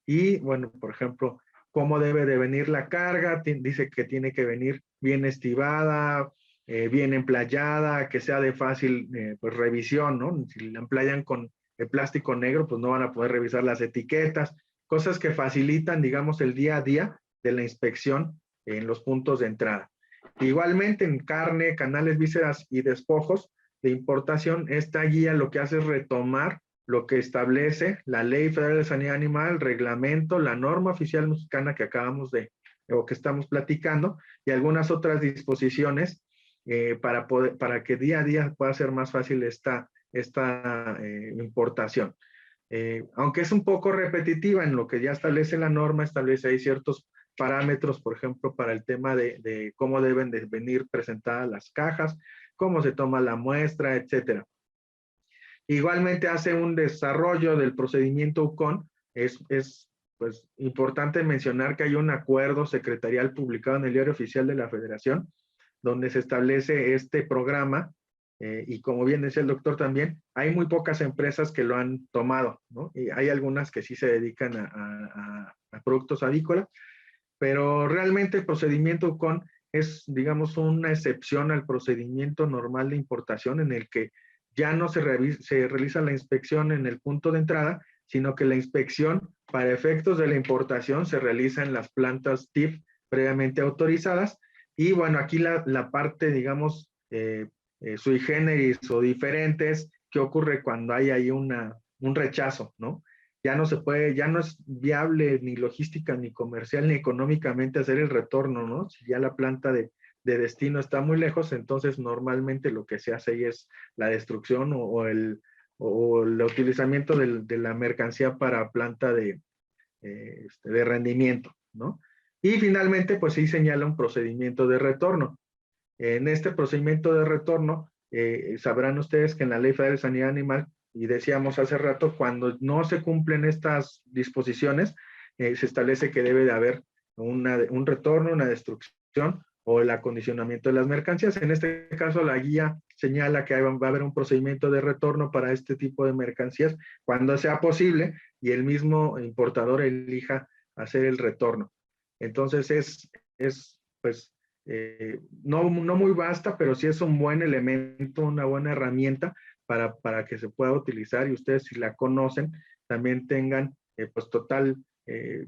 Y bueno, por ejemplo, cómo debe de venir la carga, dice que tiene que venir bien estibada, bien emplayada, que sea de fácil pues, revisión, ¿no? Si la emplayan con el plástico negro, pues no van a poder revisar las etiquetas, cosas que facilitan, digamos, el día a día de la inspección en los puntos de entrada. Igualmente en carne, canales, vísceras y despojos de importación, esta guía lo que hace es retomar lo que establece la Ley Federal de Sanidad Animal, el reglamento, la norma oficial mexicana que acabamos o que estamos platicando, y algunas otras disposiciones para que día a día pueda ser más fácil esta importación. Aunque es un poco repetitiva en lo que ya establece la norma, establece ahí ciertos parámetros, por ejemplo, para el tema de cómo deben de venir presentadas las cajas, cómo se toma la muestra, etcétera. Igualmente hace un desarrollo del procedimiento UCON. Es pues, importante mencionar que hay un acuerdo secretarial publicado en el Diario Oficial de la Federación, donde se establece este programa, y como bien decía el doctor también, hay muy pocas empresas que lo han tomado, ¿no? Y hay algunas que sí se dedican a productos avícolas, pero realmente el procedimiento UCON es, digamos, una excepción al procedimiento normal de importación en el que ya no se realiza la inspección en el punto de entrada, sino que la inspección para efectos de la importación se realiza en las plantas TIF previamente autorizadas. Y bueno, aquí la parte, digamos, sui generis o diferentes, ¿qué ocurre cuando hay ahí un rechazo, ¿no? Ya no se puede, ya no es viable ni logística, ni comercial, ni económicamente hacer el retorno, ¿no? Si ya la planta de destino está muy lejos, entonces normalmente lo que se hace ahí es la destrucción o el utilizamiento de la mercancía para planta de rendimiento, ¿no? Y finalmente, pues sí señala un procedimiento de retorno. En este procedimiento de retorno, sabrán ustedes que en la Ley Federal de Sanidad Animal, y decíamos hace rato, cuando no se cumplen estas disposiciones, se establece que debe de haber un retorno, una destrucción o el acondicionamiento de las mercancías. En este caso, la guía señala que va a haber un procedimiento de retorno para este tipo de mercancías cuando sea posible y el mismo importador elija hacer el retorno. Entonces, pues, no muy vasta, pero sí es un buen elemento, una buena herramienta para que se pueda utilizar y ustedes, si la conocen, también tengan pues total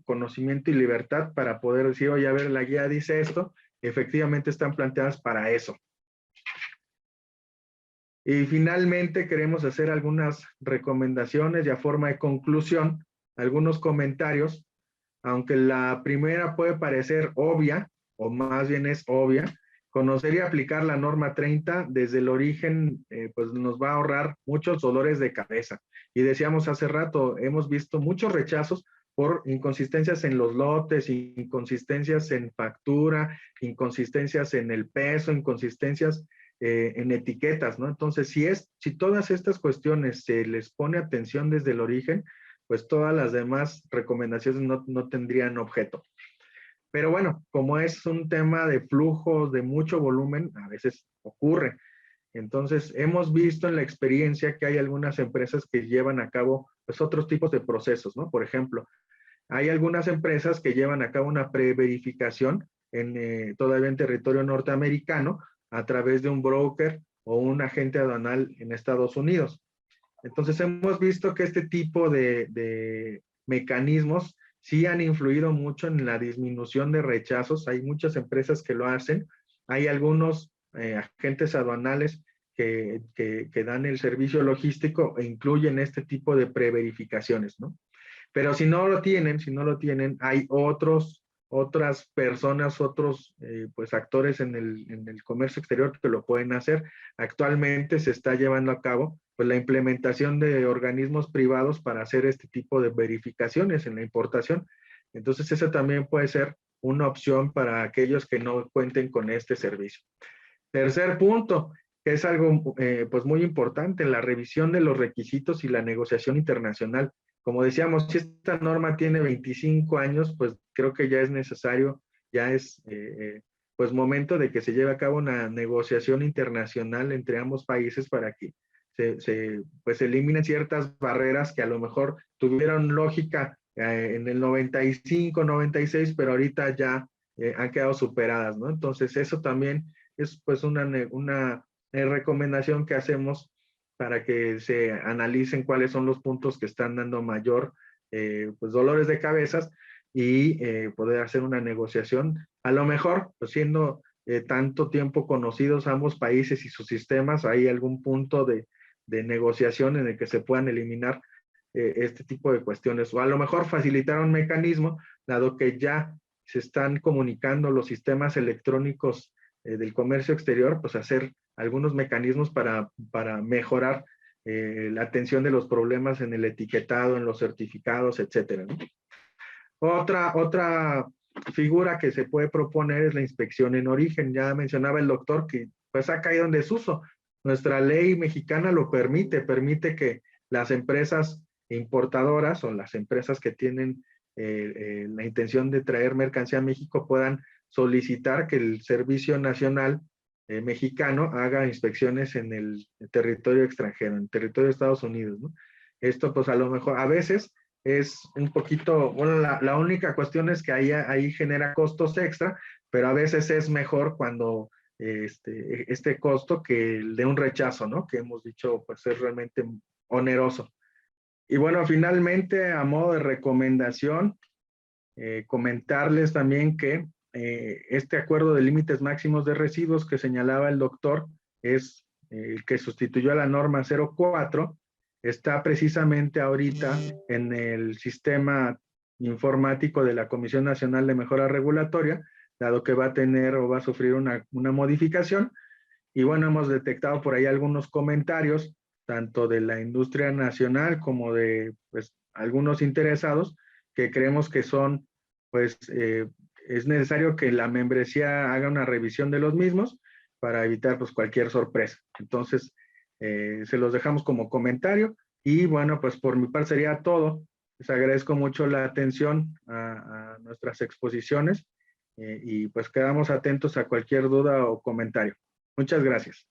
conocimiento y libertad para poder decir, oye, a ver, la guía dice esto, efectivamente están planteadas para eso. Y finalmente queremos hacer algunas recomendaciones y a forma de conclusión, algunos comentarios, aunque la primera puede parecer obvia, o más bien es obvia. Conocer y aplicar la norma 30 desde el origen, pues nos va a ahorrar muchos dolores de cabeza. Y decíamos hace rato, hemos visto muchos rechazos por inconsistencias en los lotes, inconsistencias en factura, inconsistencias en el peso, inconsistencias en etiquetas, ¿no? Entonces, si todas estas cuestiones se les pone atención desde el origen, pues todas las demás recomendaciones no tendrían objeto. Pero bueno, como es un tema de flujo, de mucho volumen, a veces ocurre. Entonces, hemos visto en la experiencia que hay algunas empresas que llevan a cabo pues, otros tipos de procesos, ¿no? Por ejemplo, hay algunas empresas que llevan a cabo una preverificación todavía en territorio norteamericano a través de un broker o un agente aduanal en Estados Unidos. Entonces, hemos visto que este tipo de mecanismos sí han influido mucho en la disminución de rechazos. Hay muchas empresas que lo hacen. Hay algunos agentes aduanales que dan el servicio logístico e incluyen este tipo de preverificaciones, ¿no? Pero si no lo tienen, hay otras personas, otros pues actores en el comercio exterior que lo pueden hacer. Actualmente se está llevando a cabo pues la implementación de organismos privados para hacer este tipo de verificaciones en la importación. Entonces esa también puede ser una opción para aquellos que no cuenten con este servicio. Tercer punto, que es algo pues muy importante, la revisión de los requisitos y la negociación internacional. Como decíamos, si esta norma tiene 25 años, pues creo que ya es necesario, ya es pues momento de que se lleve a cabo una negociación internacional entre ambos países para que pues eliminen ciertas barreras que a lo mejor tuvieron lógica en el 95, 96, pero ahorita ya han quedado superadas, ¿no? Entonces eso también es pues una recomendación que hacemos para que se analicen cuáles son los puntos que están dando mayor pues dolores de cabezas y poder hacer una negociación. A lo mejor, pues siendo tanto tiempo conocidos ambos países y sus sistemas, hay algún punto de negociación en el que se puedan eliminar este tipo de cuestiones. O a lo mejor facilitar un mecanismo, dado que ya se están comunicando los sistemas electrónicos del comercio exterior, pues hacer algunos mecanismos para mejorar la atención de los problemas en el etiquetado, en los certificados, etcétera, ¿no? Otra figura que se puede proponer es la inspección en origen. Ya mencionaba el doctor que pues ha caído en desuso. Nuestra ley mexicana lo permite que las empresas importadoras o las empresas que tienen la intención de traer mercancía a México puedan solicitar que el Servicio Nacional mexicano haga inspecciones en el territorio extranjero, en el territorio de Estados Unidos, ¿no? Esto pues a lo mejor a veces es un poquito, bueno, la única cuestión es que ahí genera costos extra, pero a veces es mejor cuando este costo que el de un rechazo, ¿no? Que hemos dicho pues es realmente oneroso. Y bueno, finalmente a modo de recomendación, comentarles también que este acuerdo de límites máximos de residuos que señalaba el doctor es el que sustituyó a la norma 04, está precisamente ahorita en el sistema informático de la Comisión Nacional de Mejora Regulatoria, dado que va a tener o va a sufrir una modificación. Y bueno, hemos detectado por ahí algunos comentarios, tanto de la industria nacional como de pues, algunos interesados, que creemos que son, pues, es necesario que la membresía haga una revisión de los mismos para evitar pues, cualquier sorpresa. Entonces, se los dejamos como comentario. Y bueno, pues por mi parte sería todo. Les agradezco mucho la atención a nuestras exposiciones y pues quedamos atentos a cualquier duda o comentario. Muchas gracias.